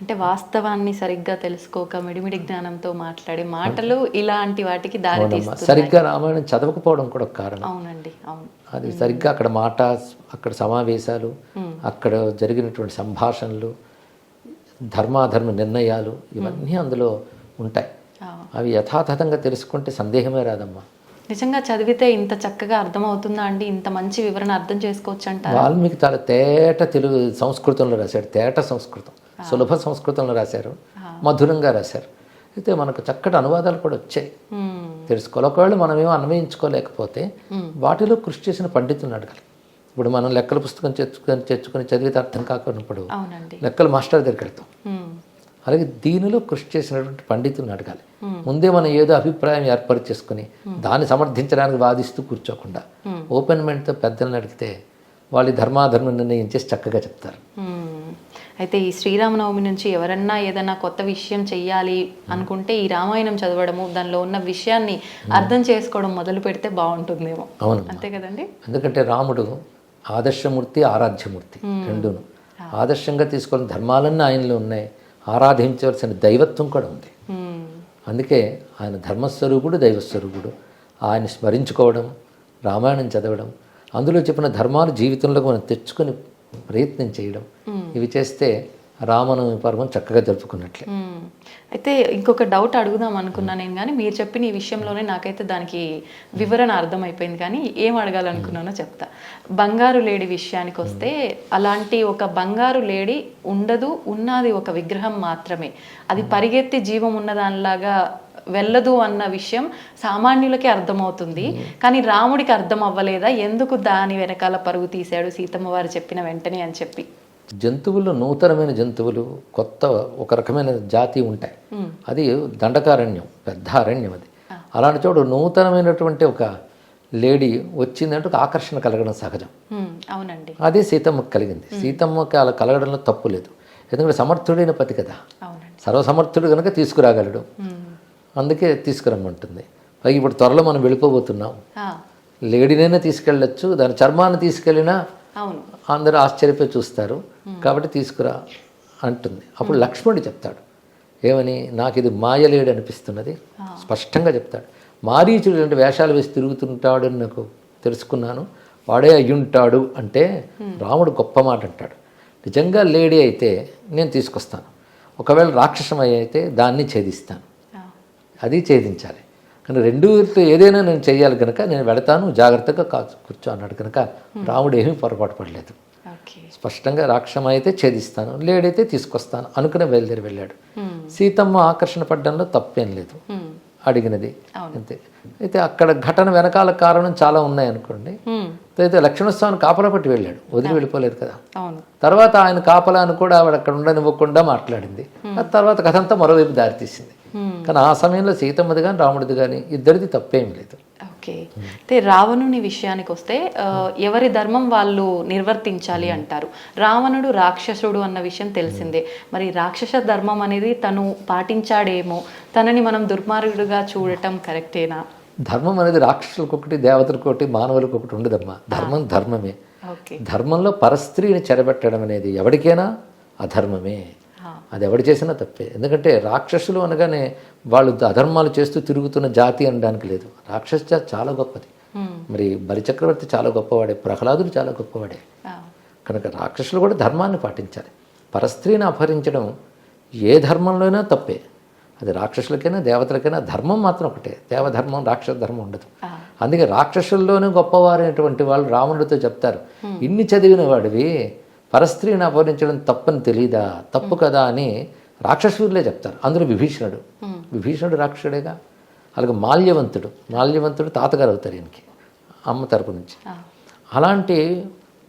అంటే వాస్తవాన్ని సరిగ్గా తెలుసుకోక మిడిమిడి జ్ఞానంతో మాట్లాడే మాటలు ఇలాంటి వాటికి దారి తీస్తున్నాయి. సరిగ్గా రామాయణం చదవకపోవడం కూడా ఒక కారణం. అవునండి, అవును. అది సరిగ్గా అక్కడ మాట, అక్కడ సమావేశాలు, అక్కడ జరిగినటువంటి సంభాషణలు, ధర్మాధర్మ నిర్ణయాలు ఇవన్నీ అందులో ఉంటాయి. అవి యథాతథంగా తెలుసుకుంటే సందేహమే రాదమ్మా. నిజంగా చదివితే ఇంత చక్కగా అర్థమవుతుందా అండి? ఇంత మంచి వివరణ అర్థం చేసుకోవచ్చు అంటారు. వాల్మీకి చాలా తేట తెలుగు సంస్కృతంలో రాశాడు, తేట సంస్కృతం, సులభ సంస్కృతంలో రాశారు, మధురంగా రాశారు. అయితే మనకు చక్కటి అనువాదాలు కూడా వచ్చాయి, తెలుసుకోవాలి. ఒకవేళ మనం ఏమో అన్వయించుకోలేకపోతే వాటిలో కృషి చేసిన పండితులను అడగాలి. ఇప్పుడు మనం లెక్కల పుస్తకం తెచ్చుకొని చదివితే అర్థం కాకున్నప్పుడు లెక్కల మాస్టర్ దగ్గరికి వెళ్తాం. అలాగే దీనిలో కృషి చేసినటువంటి పండితులను అడగాలి. ముందే మనం ఏదో అభిప్రాయం ఏర్పాటు చేసుకుని దాన్ని సమర్థించడానికి వాదిస్తూ కూర్చోకుండా ఓపెన్ మైండ్తో పెద్దలను అడిగితే వాళ్ళు ధర్మాధర్మం నిర్ణయం చేసి చక్కగా చెప్తారు. అయితే ఈ శ్రీరామనవమి నుంచి ఎవరన్నా ఏదైనా కొత్త విషయం చెయ్యాలి అనుకుంటే ఈ రామాయణం చదవడము, దానిలో ఉన్న విషయాన్ని అర్థం చేసుకోవడం మొదలు పెడితే బాగుంటుందేమో. అవును, అంతే కదండి. ఎందుకంటే రాముడు ఆదర్శమూర్తి, ఆరాధ్యమూర్తి రెండును. ఆదర్శంగా తీసుకున్న ధర్మాలన్నీ ఆయనలో ఉన్నాయి, ఆరాధించవలసిన దైవత్వం కూడా ఉంది. అందుకే ఆయన ధర్మస్వరూపుడు, దైవస్వరూపుడు. ఆయన స్మరించుకోవడం, రామాయణం చదవడం, అందులో చెప్పిన ధర్మాలు జీవితంలోకి మనం తెచ్చుకొని ప్రయత్నం చేయడం, ఇవి చేస్తే రామనవమి పర్వం చక్కగా జరుపుకున్నట్లే. అయితే ఇంకొక డౌట్ అడుగుదాం అనుకున్నా నేను, కానీ మీరు చెప్పిన ఈ విషయంలోనే నాకైతే దానికి వివరణ అర్థమైపోయింది. కానీ ఏం అడగాలనుకున్నానో చెప్తా. బంగారు లేడి విషయానికి వస్తే, అలాంటి ఒక బంగారు లేడి ఉండదు, ఉన్నది ఒక విగ్రహం మాత్రమే. అది పరిగెత్తి జీవం ఉన్నదానిలాగా వెళ్ళదు అన్న విషయం సామాన్యులకే అర్థమవుతుంది. కానీ రాముడికి అర్థం అవ్వలేదా? ఎందుకు దాని వెనకాల పరుగు తీశాడు సీతమ్మ వారు చెప్పిన వెంటనే అని చెప్పి? జంతువులు, నూతనమైన జంతువులు, కొత్త ఒక రకమైన జాతి ఉంటాయి. అది దండకారణ్యం, పెద్ద అరణ్యం. అది అలాంటి చోటు నూతనమైనటువంటి ఒక లేడీ వచ్చిందంటే ఒక ఆకర్షణ కలగడం సహజం. అవునండి, అదే సీతమ్మకి కలిగింది. సీతమ్మకి అలా కలగడంలో తప్పు లేదు, ఎందుకంటే సమర్థుడైన పతి కదా, సర్వసమర్థుడు కనుక తీసుకురాగలడు. అందుకే తీసుకురమ్మంటుంది. పైగా ఇప్పుడు త్వరలో మనం వెళ్ళిపోబోతున్నాం, లేడీనైనా తీసుకెళ్ళచ్చు, దాని చర్మాన్ని తీసుకెళ్ళినా అందరూ ఆశ్చర్యపోయి చూస్తారు, కాబట్టి తీసుకురా అంటుంది. అప్పుడు లక్ష్మణుడు చెప్తాడు ఏమని, నాకు ఇది మాయలేడు అనిపిస్తున్నది, స్పష్టంగా చెప్తాడు. మారీచుడు అంటే వేషాలు వేసి తిరుగుతుంటాడు అని నాకు తెలుసుకున్నాను, వాడే అయ్యుంటాడు అంటే రాముడు గొప్ప మాట అంటాడు. నిజంగా లేడీ అయితే నేను తీసుకొస్తాను, ఒకవేళ రాక్షసమై అయితే దాన్ని ఛేదిస్తాను, అది ఛేదించాలి. కానీ రెండుతో ఏదైనా నేను చేయాలి కనుక నేను వెళతాను, జాగ్రత్తగా కూర్చో అన్నాడు. కనుక రాముడు ఏమీ పొరపాటు పడలేదు, స్పష్టంగా రాక్షసం అయితే ఛేదిస్తాను, లేడైతే తీసుకొస్తాను అనుకునే బయలుదేరి వెళ్ళాడు. సీతమ్మ ఆకర్షణ పడ్డంలో తప్పేం లేదు, అడిగినది అంతే. అయితే అక్కడ ఘటన వెనకాల కారణం చాలా ఉన్నాయనుకోండి. అయితే లక్ష్మణస్వామిని కాపలా పట్టి వెళ్ళాడు, వదిలి వెళ్ళిపోలేదు కదా. తర్వాత ఆయన కాపలాను కూడా ఆవిడ అక్కడ ఉండనివ్వకుండా మాట్లాడింది. ఆ తర్వాత కథ అంతా మరోవైపు దారితీసింది. కానీ ఆ సమయంలో సీతమ్మది కానీ రాముడిది కానీ ఇద్దరిది తప్పేం లేదు. ఓకే. అయితే రావణుని విషయానికి వస్తే ఎవరి ధర్మం వాళ్ళు నిర్వర్తించాలి అంటారు. రావణుడు రాక్షసుడు అన్న విషయం తెలిసిందే. మరి రాక్షస ధర్మం అనేది తను పాటించాడేమో, తనని మనం దుర్మార్గుడుగా చూడటం కరెక్టేనా? ధర్మం అనేది రాక్షసులకు ఒకటి, దేవతలకు ఒకటి, మానవులకు ఒకటి ఉండదమ్మా. ధర్మం ధర్మమే. ధర్మంలో పరస్త్రీని చెరబెట్టడం అనేది ఎవరికైనా అధర్మమే, అది ఎవడు చేసినా తప్పే. ఎందుకంటే రాక్షసులు అనగానే వాళ్ళు అధర్మాలు చేస్తూ తిరుగుతున్న జాతి అనడానికి లేదు. రాక్షస జాతి చాలా గొప్పది. మరి బలిచక్రవర్తి చాలా గొప్పవాడే, ప్రహ్లాదుడు చాలా గొప్పవాడే. కనుక రాక్షసులు కూడా ధర్మాన్ని పాటించాలి. పరస్త్రీని అపహరించడం ఏ ధర్మంలోనైనా తప్పే, అది రాక్షసులకైనా దేవతలకైనా. ధర్మం మాత్రం ఒకటే, దేవధర్మం రాక్షస ధర్మం ఉండదు. అందుకే రాక్షసుల్లోనే గొప్పవారైనటువంటి వాళ్ళు రావణుడితో చెప్తారు, ఇన్ని చదివిన వాడివి పరస్త్రీని అపహరించడం తప్పని తెలీదా, తప్పు కదా అని రాక్షసులే చెప్తారు. అందులో విభీషణుడు రాక్షసుడేగా. అలాగే మాల్యవంతుడు తాతగారు అవుతారు ఈయనకి, అమ్మ తరపు నుంచి. అలాంటి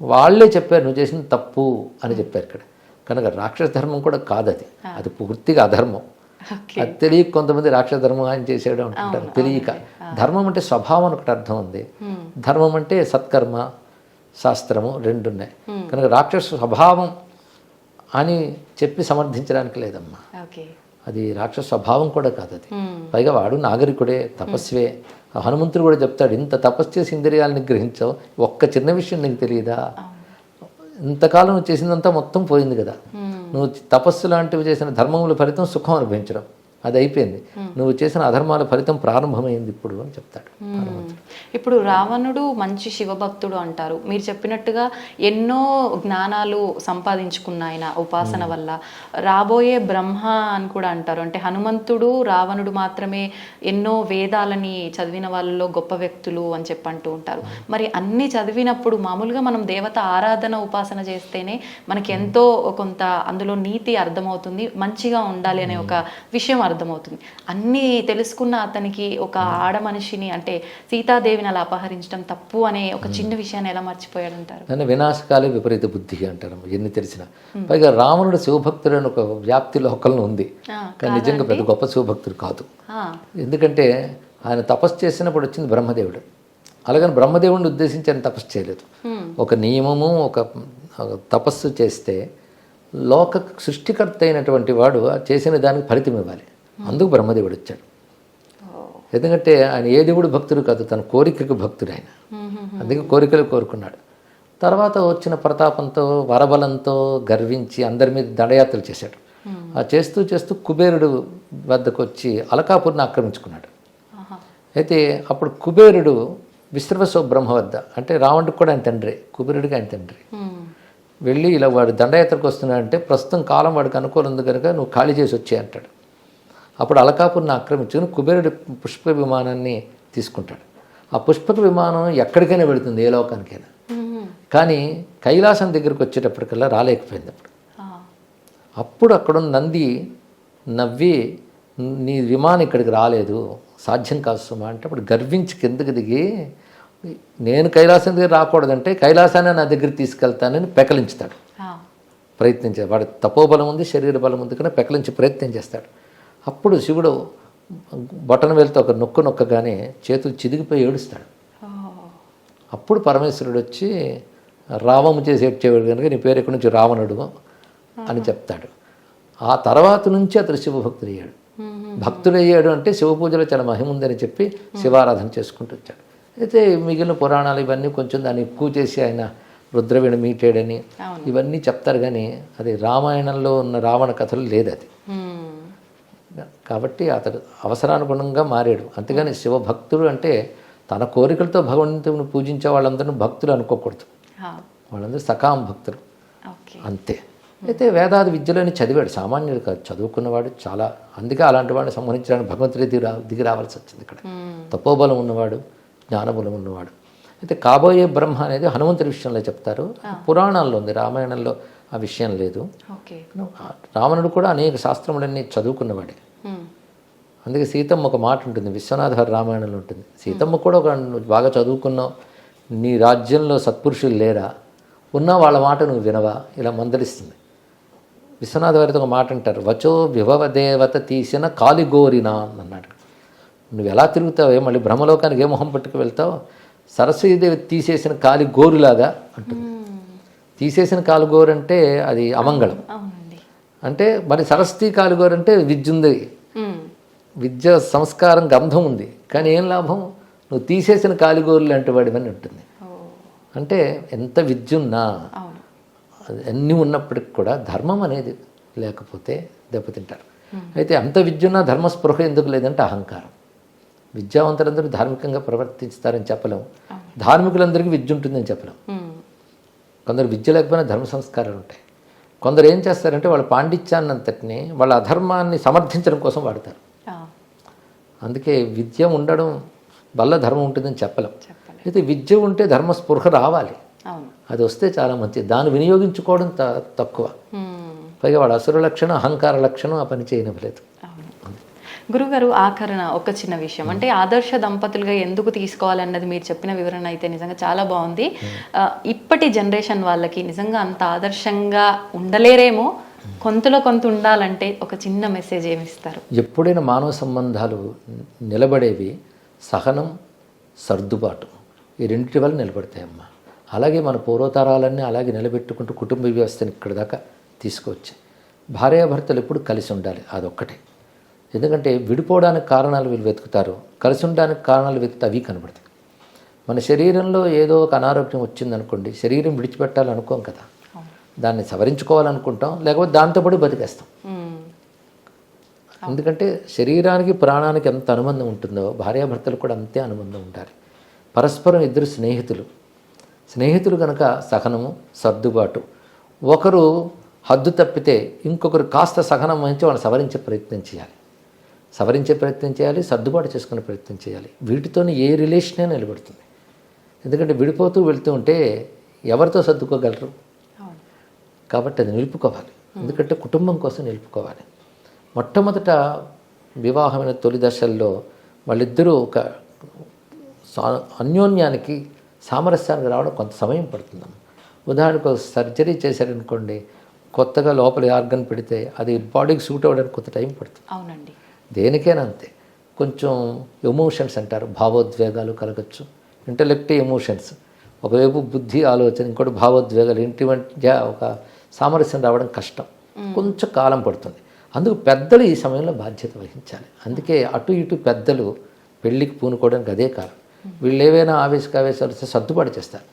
వాళ్ళే చెప్పారు నువ్వు చేసిన తప్పు అని చెప్పారు ఇక్కడ. కనుక రాక్షస ధర్మం కూడా కాదు, అది పూర్తిగా అధర్మం. అది తెలియక కొంతమంది రాక్షస ధర్మం ఆయన చేసేయడం అంటుంటారు, తెలియక. ధర్మం అంటే స్వభావం అని ఒకటి అర్థం ఉంది, ధర్మం అంటే సత్కర్మ, శాస్త్రము రెండు ఉన్నాయి. కనుక రాక్షస స్వభావం అని చెప్పి సమర్థించడానికి లేదమ్మా, అది రాక్షస స్వభావం కూడా కాదు అది. పైగా వాడు నాగరికుడే, తపస్వే. హనుమంతుడు కూడా చెప్తాడు, ఇంత తపస్సు చేసి ఇంద్రియాలను గ్రహించావు, ఒక్క చిన్న విషయం నీకు తెలియదా, ఇంతకాలం చేసిందంతా మొత్తం పోయింది కదా, నువ్వు తపస్సు లాంటివి చేసిన ధర్మముల ఫలితం సుఖం అనుభవించడం, అది అయిపోయింది. నువ్వు చేసిన అధర్మాల ఫలితం ప్రారంభమైంది ఇప్పుడు అని చెప్తాడు. ఇప్పుడు రావణుడు మంచి శివభక్తుడు అంటారు. మీరు చెప్పినట్టుగా ఎన్నో జ్ఞానాలు సంపాదించుకున్న ఆయన ఉపాసన వల్ల. రాబోయే బ్రహ్మ అని కూడా అంటారు. అంటే హనుమంతుడు రావణుడు మాత్రమే ఎన్నో వేదాలని చదివిన వాళ్ళలో గొప్ప వ్యక్తులు అని చెప్పి అంటూ ఉంటారు. మరి అన్ని చదివినప్పుడు మామూలుగా మనం దేవత ఆరాధన ఉపాసన చేస్తేనే మనకి ఎంతో కొంత అందులో నీతి అర్థమవుతుంది, మంచిగా ఉండాలి అనే ఒక విషయం అర్థమవుతుంది. అన్నీ తెలుసుకున్న అతనికి ఒక ఆడ మనిషిని అంటే సీతాదేవిని అలా అపహరించడం తప్పు అనే ఒక చిన్న విషయాన్ని ఎలా మర్చిపోయాడు అంటారు? దాన్ని వినాశకాలే విపరీత బుద్ధి అంటారు, ఎన్ని తెలిసిన. పైగా రావణుడు శివభక్తుడు అని ఒక వ్యాప్తి లోకల్లో ఉంది, కానీ నిజంగా పెద్ద గొప్ప శివభక్తుడు కాదు. ఎందుకంటే ఆయన తపస్సు చేసినప్పుడు వచ్చింది బ్రహ్మదేవుడు. అలాగని బ్రహ్మదేవుడిని ఉద్దేశించి ఆయన తపస్సు చేయలేదు. ఒక నియమము, ఒక తపస్సు చేస్తే లోక సృష్టికర్త అయినటువంటి వాడు చేసిన దానికి ఫలితం ఇవ్వాలి. అందుకు బ్రహ్మదేవుడు వచ్చాడు. ఎందుకంటే ఆయన ఏ దేవుడు భక్తుడు కాదు, తన కోరికకు భక్తుడు ఆయన. అందుకే కోరికలు కోరుకున్నాడు. తర్వాత వచ్చిన ప్రతాపంతో వరబలంతో గర్వించి అందరి మీద దండయాత్రలు చేశాడు. ఆ చేస్తూ చేస్తూ కుబేరుడు వద్దకు వచ్చి అలకాపురిని ఆక్రమించుకున్నాడు. అయితే అప్పుడు కుబేరుడు విశ్రవసో బ్రహ్మ వద్ద, అంటే రావణుడికి కూడా ఆయన తండ్రి, కుబేరుడికి ఆయన తండ్రి, వెళ్ళి ఇలా వాడు దండయాత్రకు వస్తున్నాడంటే ప్రస్తుతం కాలం వాడికి అనుకూలం ఉంది కనుక నువ్వు ఖాళీ చేసి వచ్చే అంటాడు. అప్పుడు అలకాపురిని ఆక్రమించుకుని కుబేరుడి పుష్పక విమానాన్ని తీసుకుంటాడు. ఆ పుష్పక విమానం ఎక్కడికైనా వెళుతుంది, ఏ లోకానికైనా. కానీ కైలాసం దగ్గరికి వచ్చేటప్పటికల్లా రాలేకపోయింది. అప్పుడు అక్కడ నంది నవ్వి, నీ విమానం ఇక్కడికి రాలేదు, సాధ్యం కాదు సుమా అంటే, అప్పుడు గర్వించి కిందకి దిగి, నేను కైలాసం దగ్గర రాకూడదంటే కైలాసాన్ని నా దగ్గర తీసుకెళ్తానని పెకలించుతాడు. ప్రయత్నించాడు. వాడి తపోబలం ఉంది, శరీర బలం ఉంది కానీ పెకలించి ప్రయత్నం చేస్తాడు. అప్పుడు శివుడు బొటన వేలుతో ఒక నొక్కగానే చేతులు చిదిగిపోయి ఏడుస్తాడు. అప్పుడు పరమేశ్వరుడు వచ్చి రావము చేసి ఏడ్చేవాడు కనుక నీ పేరు ఎక్కడి నుంచి రావణుడు అని చెప్తాడు. ఆ తర్వాత నుంచి అతడు శివభక్తుడు అయ్యాడు. భక్తుడయ్యాడు అంటే శివ పూజలో చాలా మహిమ ఉందని చెప్పి శివారాధన చేసుకుంటూ వచ్చాడు. అయితే మిగిలిన పురాణాలు ఇవన్నీ కొంచెం దాన్ని ఎక్కువ చేసి ఆయన రుద్రవీణ మీటాడని ఇవన్నీ చెప్తారు, కానీ అది రామాయణంలో ఉన్న రావణ కథలు లేదు అది. కాబట్టి అతడు అవసరానుగుణంగా మారాడు. అంతేగాని శివభక్తుడు అంటే తన కోరికలతో భగవంతుని పూజించే వాళ్ళందరినీ భక్తులు అనుకోకూడదు. వాళ్ళందరూ సకామ భక్తులు అంతే. అయితే వేదాది విద్యలని చదివాడు, సామాన్యుడు కాదు, చదువుకున్నవాడు చాలా. అందుకే అలాంటి వాడిని సంహరించడానికి భగవంతుడి దిగి రావాల్సి వచ్చింది. ఇక్కడ తపోబలం ఉన్నవాడు, జ్ఞానబలం ఉన్నవాడు. అయితే కాబోయే బ్రహ్మ అనేది హనుమంతుడి విషయంలో చెప్తారు, పురాణాల్లో ఉంది, రామాయణంలో ఆ విషయం లేదు. రావణుడు కూడా అనేక శాస్త్రములన్నీ చదువుకున్నవాడే. అందుకే సీతమ్మ ఒక మాట ఉంటుంది, విశ్వనాథ రామాయణంలో ఉంటుంది. సీతమ్మ కూడా ఒక బాగా చదువుకున్నావు, నీ రాజ్యంలో సత్పురుషులు లేరా, ఉన్నా వాళ్ళ మాట నువ్వు వినవా, ఇలా మందలిస్తుంది. విశ్వనాథ వారితో ఒక మాట అంటారు, వచో విభవ దేవత తీసిన కాలిగోరినా అన్నాడు. నువ్వు ఎలా తిరుగుతావే, మళ్ళీ బ్రహ్మలోకానికి ఏ మొహం పట్టుకు వెళ్తావు, సరస్వతీదేవి తీసేసిన కాలిగోరులాగా అంటుంది. తీసేసిన కాలుగోరు అంటే అది అమంగళం. అంటే మరి సరస్వతి కాలుగోరు అంటే విద్య ఉంది, విద్య సంస్కారం గంధం ఉంది, కానీ ఏం లాభం, నువ్వు తీసేసిన కాలిగోరులు లాంటి వాడివని ఉంటుంది. అంటే ఎంత విద్య ఉన్నా అన్నీ ఉన్నప్పటికి కూడా ధర్మం అనేది లేకపోతే దెబ్బతింటారు. అయితే అంత విద్య ఉన్నా ధర్మస్పృహ ఎందుకు లేదంటే అహంకారం. విద్యావంతులందరూ ధార్మికంగా ప్రవర్తిస్తారని చెప్పలేం, ధార్మికులందరికీ విద్య ఉంటుందని చెప్పలేం. కొందరు విద్య లేకపోయినా ధర్మ సంస్కారాలు ఉంటాయి. కొందరు ఏం చేస్తారంటే వాళ్ళ పాండిత్యాన్ని అంతటిని వాళ్ళ అధర్మాన్ని సమర్థించడం కోసం వాడతారు. అందుకే విద్య ఉండడం వల్ల ధర్మం ఉంటుందని చెప్పలేం. అయితే విద్య ఉంటే ధర్మస్పృహ రావాలి, అది వస్తే చాలా మంచిది. దాన్ని వినియోగించుకోవడం తక్కువ. పైగా వాడు అసుర లక్షణం, అహంకార లక్షణం, ఆ పని చేయనివ్వలేదు. గురుగారు, ఆఖరణ ఒక చిన్న విషయం, అంటే ఆదర్శ దంపతులుగా ఎందుకు తీసుకోవాలన్నది మీరు చెప్పిన వివరణ అయితే నిజంగా చాలా బాగుంది. ఇప్పటి జనరేషన్ వాళ్ళకి నిజంగా అంత ఆదర్శంగా ఉండలేరేమో, కొంతలో కొంత ఉండాలంటే ఒక చిన్న మెసేజ్ ఏమిస్తారు? ఎప్పుడైనా మానవ సంబంధాలు నిలబడేవి సహనం, సర్దుబాటు, ఈ రెండింటి వల్ల నిలబడతాయమ్మా. అలాగే మన పూర్వతరాలన్నీ అలాగే నిలబెట్టుకుంటూ కుటుంబ వ్యవస్థని ఇక్కడ దాకా తీసుకొచ్చాయి. భార్యాభర్తలు ఎప్పుడు కలిసి ఉండాలి, అదొక్కటే. ఎందుకంటే విడిపోవడానికి కారణాలు వీళ్ళు వెతుకుతారు, కలిసి ఉండడానికి కారణాలు వెతుకుతే అవి కనబడతాయి. మన శరీరంలో ఏదో ఒక అనారోగ్యం వచ్చిందనుకోండి, శరీరం విడిచిపెట్టాలనుకోం కదా, దాన్ని సవరించుకోవాలనుకుంటాం, లేకపోతే దాంతోపాటు బతికేస్తాం. ఎందుకంటే శరీరానికి ప్రాణానికి ఎంత అనుబంధం ఉంటుందో భార్యాభర్తలు కూడా అంతే అనుబంధం ఉండాలి. పరస్పరం ఇద్దరు స్నేహితులు కనుక సహనము, సర్దుబాటు. ఒకరు హద్దు తప్పితే ఇంకొకరు కాస్త సహనం వహించి వాళ్ళని సవరించే ప్రయత్నం చేయాలి, సర్దుబాటు చేసుకునే ప్రయత్నం చేయాలి. వీటితోనే ఏ రిలేషనే నిలబడుతుంది. ఎందుకంటే విడిపోతూ వెళ్తూ ఉంటే ఎవరితో సర్దుకోగలరు? కాబట్టి అది నిలుపుకోవాలి. ఎందుకంటే కుటుంబం కోసం నిలుపుకోవాలి. మొట్టమొదట వివాహమైన తొలి దశల్లో వాళ్ళిద్దరూ ఒక అన్యోన్యానికి, సామరస్యానికి రావడం కొంత సమయం పడుతుందమ్మ. ఉదాహరణకు సర్జరీ చేశారనుకోండి, కొత్తగా లోపల ఆర్గన్ పెడితే అది బాడీకి సూట్ అవ్వడానికి కొంత టైం పడుతుంది. అవునండి. దేనికైనా అంతే. కొంచెం ఎమోషన్స్ అంటారు, భావోద్వేగాలు కలగచ్చు. ఇంటలెక్ట్, ఎమోషన్స్, ఒకవైపు బుద్ధి ఆలోచన, ఇంకోటి భావోద్వేగాలు, ఇంటి మధ్య ఒక సామరస్యం రావడం కష్టం, కొంచెం కాలం పడుతుంది. అందుకు పెద్దలు ఈ సమయంలో బాధ్యత వహించాలి. అందుకే అటు ఇటు పెద్దలు పెళ్ళికి పూనుకోవడానికి అదే కారణం. వీళ్ళు ఏవైనా ఆవేశాలు వస్తే సర్దుబాటు చేస్తారు.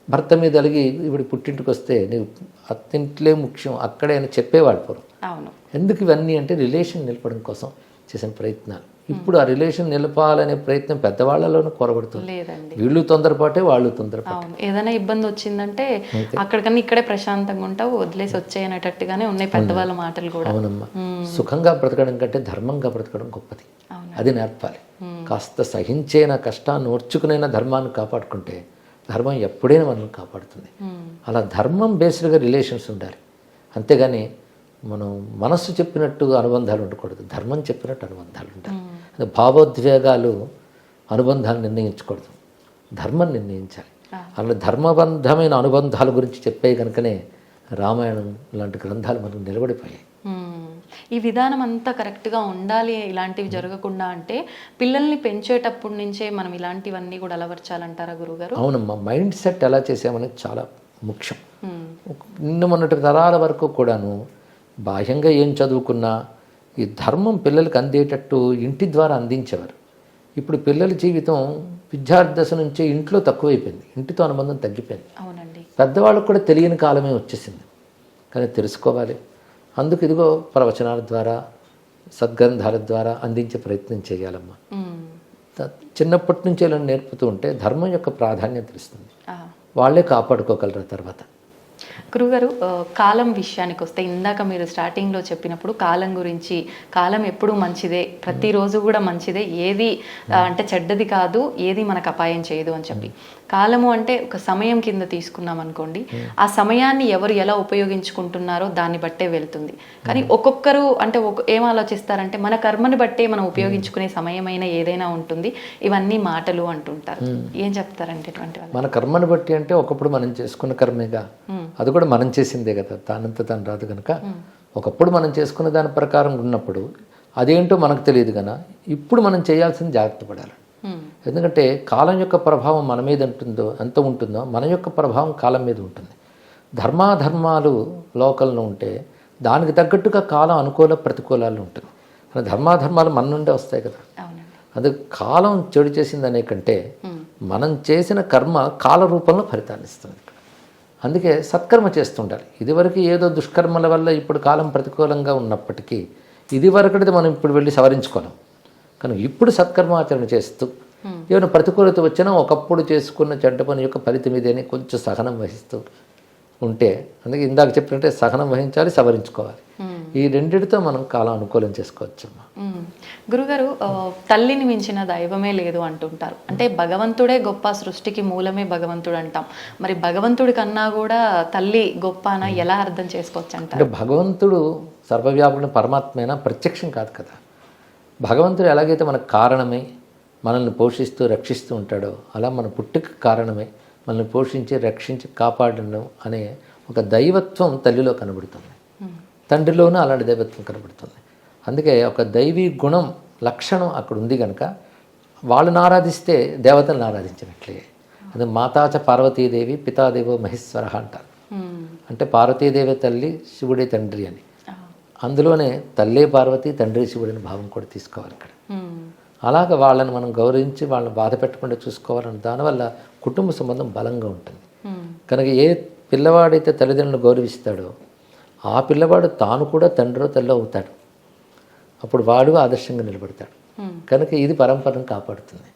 భర్త మీద అలిగి ఇప్పుడు పుట్టింటికి వస్తే నీవు అత్తింట్లే ముఖ్యం అక్కడే అని చెప్పేవాడు పూర్వం. అవును. ఎందుకు ఇవన్నీ అంటే రిలేషన్ నిలపడం కోసం చేసిన ప్రయత్నాలు. ఇప్పుడు ఆ రిలేషన్ నిలపాలనే ప్రయత్నం పెద్దవాళ్లలోనూ కొరబడుతుంది. వీళ్ళు తొందరపాటే, వాళ్ళు తొందరపాటే. ఏదైనా ఇబ్బంది వచ్చిందంటే అక్కడికన్నా ఇక్కడే ప్రశాంతంగా ఉంటావు, వదిలేసి వచ్చేయనట్టుగానే ఉన్నాయి పెద్దవాళ్ళ మాటలు కూడా. అవునమ్మా. సుఖంగా బ్రతకడం కంటే ధర్మంగా బ్రతకడం గొప్పది. అది నేర్పాలి. కాస్త సహించేన కష్టాన్ని ఓర్చుకునైనా ధర్మాన్ని కాపాడుకుంటే ధర్మం ఎప్పుడైనా మనం కాపాడుతుంది. అలా ధర్మం బేస్డ్గా రిలేషన్స్ ఉండాలి. అంతేగాని మనం మనస్సు చెప్పినట్టు అనుబంధాలు ఉండకూడదు, ధర్మం చెప్పినట్టు అనుబంధాలు ఉండాలి. భావోద్వేగాలు అనుబంధాలు నిర్ణయించకూడదు, ధర్మం నిర్ణయించాలి. అలా ధర్మబంధమైన అనుబంధాల గురించి చెప్పే కనుకనే రామాయణం లాంటి గ్రంథాలు మనకు నిలబడిపోయాయి. ఈ విధానం అంతా కరెక్ట్గా ఉండాలి, ఇలాంటివి జరగకుండా అంటే పిల్లల్ని పెంచేటప్పటి నుంచే మనం ఇలాంటివన్నీ కూడా అలవర్చాలంటారా గురుగారు? అవునమ్మా. మైండ్ సెట్ ఎలా చేసామనేది చాలా ముఖ్యం. నిన్న మొన్నటి తరాల వరకు కూడాను బాహ్యంగా ఏం చదువుకున్నా ఈ ధర్మం పిల్లలకు అందేటట్టు ఇంటి ద్వారా అందించేవారు. ఇప్పుడు పిల్లల జీవితం విద్యార్థి దశ నుంచే ఇంట్లో తక్కువైపోయింది, ఇంటితో అనుబంధం తగ్గిపోయింది. అవునండి. పెద్దవాళ్ళకు కూడా తెలియని కాలమే వచ్చేసింది. కానీ తెలుసుకోవాలి. అందుకు ఇదిగో ప్రవచనాల ద్వారా, సద్గ్రంథాల ద్వారా అందించే ప్రయత్నం చేయాలమ్మా. చిన్నప్పటి నుంచి ఇలా నేర్పుతూ ఉంటే ధర్మం యొక్క ప్రాధాన్యత తెలుస్తుంది, వాళ్ళే కాపాడుకోగలరు తర్వాత. గురుగారు, కాలం విషయానికి వస్తే ఇందాక మీరు స్టార్టింగ్లో చెప్పినప్పుడు కాలం గురించి, కాలం ఎప్పుడూ మంచిదే, ప్రతిరోజు కూడా మంచిదే, ఏది అంటే చెడ్డది కాదు, ఏది మనకు అపాయం చేయదు అని చెప్పి. కాలము అంటే ఒక సమయం కింద తీసుకున్నాం అనుకోండి, ఆ సమయాన్ని ఎవరు ఎలా ఉపయోగించుకుంటున్నారో దాన్ని బట్టే వెళ్తుంది. కానీ ఒక్కొక్కరు అంటే ఏం ఆలోచిస్తారంటే మన కర్మని బట్టే మనం ఉపయోగించుకునే సమయమైన ఏదైనా ఉంటుంది, ఇవన్నీ మాటలు అంటుంటారు. ఏం చెప్తారంటే ఇటువంటి వాళ్ళు? మన కర్మని బట్టి అంటే ఒకప్పుడు మనం చేసుకున్న కర్మేగా, అది కూడా మనం చేసిందే కదా, తానంత తాను రాదు కనుక ఒకప్పుడు మనం చేసుకున్న దాని ప్రకారం ఉన్నప్పుడు అదేంటో మనకు తెలియదు కనుక ఇప్పుడు మనం చేయాల్సింది జాగ్రత్త పడాలి. ఎందుకంటే కాలం యొక్క ప్రభావం మన మీద ఎంత ఉంటుందో మన యొక్క ప్రభావం కాలం మీద ఉంటుంది. ధర్మాధర్మాలు లోకల్లో ఉంటే దానికి తగ్గట్టుగా కాలం అనుకూల ప్రతికూలాలు ఉంటుంది. ధర్మాధర్మాలు మన నుండే వస్తాయి కదా. అందుకు కాలం చెడు చేసిందనే కంటే మనం చేసిన కర్మ కాల రూపంలో ఫలితాన్ని ఇస్తుంది. అందుకే సత్కర్మ చేస్తుండాలి. ఇదివరకు ఏదో దుష్కర్మల వల్ల ఇప్పుడు కాలం ప్రతికూలంగా ఉన్నప్పటికీ ఇదివరకటిది మనం ఇప్పుడు వెళ్ళి సవరించుకోలేం. కానీ ఇప్పుడు సత్కర్మాచరణ చేస్తూ ఏమైనా ప్రతికూలత వచ్చినా ఒకప్పుడు చేసుకున్న చెడ్డ పని యొక్క ఫలితం ఇదేని కొంచెం సహనం వహిస్తూ ఉంటే, అందుకే ఇందాక చెప్పినట్టే సహనం వహించాలి, సవరించుకోవాలి. ఈ రెండిటితో మనం కాలం అనుకూలం చేసుకోవచ్చమ్మా. గురుగారు, తల్లిని మించిన దైవమే లేదు అంటుంటారు. అంటే భగవంతుడే గొప్ప, సృష్టికి మూలమే భగవంతుడు అంటాం. మరి భగవంతుడి కన్నా కూడా తల్లి గొప్పనా ఎలా అర్థం చేసుకోవచ్చు అంటారు? అంటే భగవంతుడు సర్వవ్యాపకుడు పరమాత్మైనా ప్రత్యక్షం కాదు కదా. భగవంతుడు ఎలాగైతే మనకు కారణమై మనల్ని పోషిస్తూ రక్షిస్తూ ఉంటాడో అలా మన పుట్టుక కారణమై మనల్ని పోషించి రక్షించి కాపాడడం అనే ఒక దైవత్వం తల్లిలో కనబడుతుంది, తండ్రిలోనూ అలాంటి దైవత్వం కనబడుతుంది. అందుకే ఒక దైవీ గుణం లక్షణం అక్కడ ఉంది కనుక వాళ్ళని ఆరాధిస్తే దేవతలను ఆరాధించినట్లే. అది మాతాచ పార్వతీదేవి పితాదేవో మహేశ్వర అంటారు. అంటే పార్వతీదేవి తల్లి, శివుడే తండ్రి అని. అందులోనే తల్లే పార్వతి, తండ్రి శివుడు అని భావం కూడా తీసుకోవాలి ఇక్కడ. అలాగ వాళ్ళని మనం గౌరవించి వాళ్ళని బాధ పెట్టకుండా చూసుకోవాలని, దానివల్ల కుటుంబ సంబంధం బలంగా ఉంటుంది. కనుక ఏ పిల్లవాడైతే తల్లిదండ్రులను గౌరవిస్తాడో ఆ పిల్లవాడు తాను కూడా తండ్రో తల్లి అవుతాడు. అప్పుడు వాడు ఆదర్శంగా నిలబడతాడు. కనుక ఇది పరంపరను కాపాడుతుంది.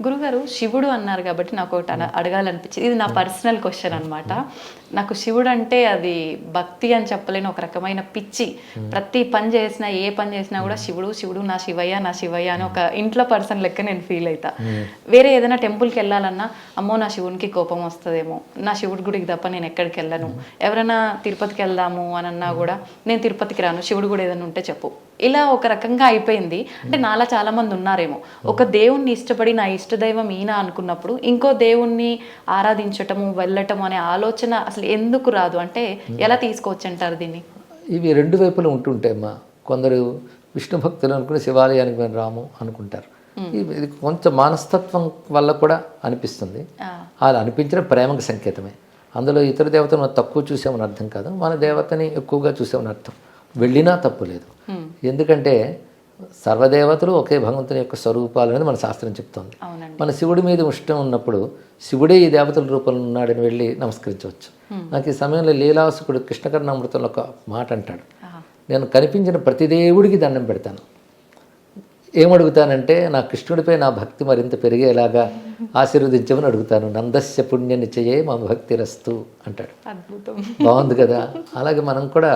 గురుగారు శివుడు అన్నారు కాబట్టి నాకు ఒకటి అడగాలనిపించింది. ఇది నా పర్సనల్ క్వశ్చన్ అనమాట. నాకు శివుడు అంటే అది భక్తి అని చెప్పలేని ఒక రకమైన పిచ్చి. ప్రతి పని చేసినా, ఏ పని చేసినా కూడా శివుడు శివుడు, నా శివయ్య నా శివయ్య అని ఒక ఇంట్లో పర్సన్ లెక్క నేను ఫీల్ అవుతా. వేరే ఏదైనా టెంపుల్కి వెళ్ళాలన్నా అమ్మో నా శివునికి కోపం వస్తుందేమో, నా శివుడి గుడికి తప్ప నేను ఎక్కడికి వెళ్ళను, ఎవరైనా తిరుపతికి వెళ్దాము అని అన్నా కూడా నేను తిరుపతికి రాను, శివుడు కూడా ఏదైనా ఉంటే చెప్పు. ఇలా ఒక రకంగా అయిపోయింది. అంటే నాలా చాలా మంది ఉన్నారేమో, ఒక దేవుణ్ణి ఇష్టపడి నా ఇష్టదైవం ఈయన అనుకున్నప్పుడు ఇంకో దేవుణ్ణి ఆరాధించటము వెళ్ళటము అనే ఆలోచన అసలు ఎందుకు రాదు? అంటే ఎలా తీసుకోవచ్చు అంటారు దీన్ని? ఇవి రెండు వైపులు ఉంటుంటాయమ్మా. కొందరు విష్ణు భక్తులు అనుకుని శివాలయానికి మేము రాము అనుకుంటారు. ఇది కొంచెం మనస్తత్వం వల్ల కూడా అనిపిస్తుంది. అలా అనిపించిన ప్రేమకు సంకేతమే. అందులో ఇతర దేవతను తక్కువ చూసామని అర్థం కాదు, మన దేవతని ఎక్కువగా చూసామని అర్థం. వెళ్ళినా తప్పు లేదు. ఎందుకంటే సర్వదేవతలు ఒకే భగవంతుని యొక్క స్వరూపాలు అనేది మన శాస్త్రం చెప్తోంది. మన శివుడి మీద ఇష్టం ఉన్నప్పుడు శివుడే ఈ దేవతల రూపంలో ఉన్నాడని వెళ్ళి నమస్కరించవచ్చు. నాకు ఈ సమయంలో లీలాసుకుడు కృష్ణకర్ణామృతంలో ఒక మాట అంటాడు, నేను కనిపించిన ప్రతి దేవుడికి దండం పెడతాను. ఏమడుగుతానంటే నా కృష్ణుడిపై నా భక్తి మరింత పెరిగేలాగా ఆశీర్వదించమని అడుగుతాను. నందస్య పుణ్య నిశ్చయే మా భక్తి రస్తు అంటాడు. అద్భుతం, బాగుంది కదా. అలాగే మనం కూడా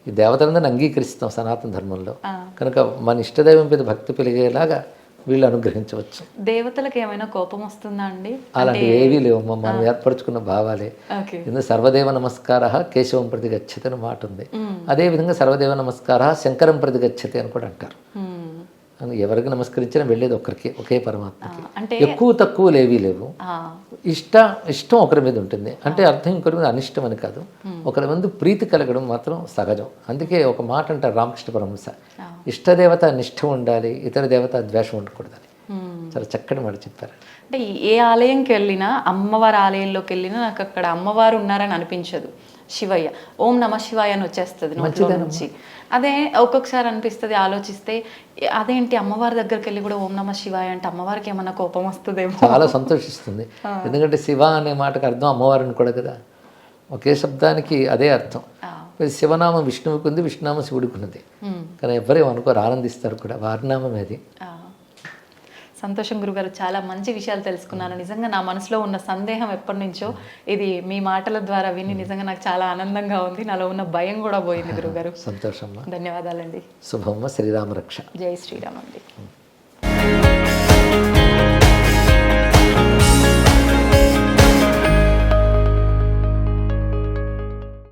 ఈ దేవతలందరినీ అంగీకరిస్తాం సనాతన ధర్మంలో. కనుక మన ఇష్టదైవం మీద భక్తి పెరిగేలాగా వీళ్ళు అనుగ్రహించవచ్చు. దేవతలకు ఏమైనా కోపం వస్తుందా అండి? అలాంటివి ఏవీ లేవు, మనం ఏర్పరచుకున్న భావాలే. ఎందుకు సర్వదేవ నమస్కార కేశవం ప్రతి గచ్చతి అని మాట ఉంది. అదేవిధంగా సర్వదేవ నమస్కార శంకరం ప్రతి గచ్చతి అని కూడా అంటారు. ఎవరికి నమస్కరించినా వెళ్ళేది ఒక్కరికి, ఒకే పరమాత్మకి. ఎక్కువ తక్కువలు ఏవీ లేవు. ఇష్టం ఒకరి మీద ఉంటుంది అంటే అర్థం ఇంకొకరి మీద అనిష్టం అని కాదు. ఒకరి మీద ప్రీతి కలగడం మాత్రం సహజం. అందుకే ఒక మాట అంటారు రామకృష్ణ పరమహంస, ఇష్టదేవత నిష్ఠ ఉండాలి, ఇతర దేవత ద్వేషం ఉండకూడదని. చాలా చక్కటి మాట చెప్పారు. అంటే ఏ ఆలయంకి వెళ్ళినా, అమ్మవారి ఆలయంలోకి వెళ్ళినా నాకు అక్కడ అమ్మవారు ఉన్నారని అనిపించదు. శివయ్య ఓం నమ శివాయ అని వచ్చేస్తుంది నోట్లో నుంచి. అదే ఒక్కొక్కసారి అనిపిస్తుంది ఆలోచిస్తే, అదేంటి అమ్మవారి దగ్గరికి వెళ్ళి కూడా ఓం నమ శివాయ అంటే అమ్మవారికి ఏమన్నా కోపం వస్తుందేమో. చాలా సంతోషిస్తుంది. ఎందుకంటే శివ అనే మాటకు అర్థం అమ్మవారిని కూడా కదా, ఒకే శబ్దానికి అదే అర్థం. శివనామం విష్ణువుకి ఉంది, విష్ణునామం శివుడికి ఉన్నది. కానీ ఎవరేమో అనుకోరు, ఆనందిస్తారు కూడా. వారినామం అది. సంతోషం గురుగారు, చాలా మంచి విషయాలు తెలుసుకున్నాను. నిజంగా నా మనసులో ఉన్న సందేహం ఎప్పటి నుంచో ఇది మీ మాటల ద్వారా విని నిజంగా నాకు చాలా ఆనందంగా ఉంది. నాలో ఉన్న భయం కూడా పోయింది గురుగారు. సంతోషమ్మా, ధన్యవాదాలండి. శుభమ్మ. శ్రీరామ రక్ష. జై శ్రీరామ్ అండి.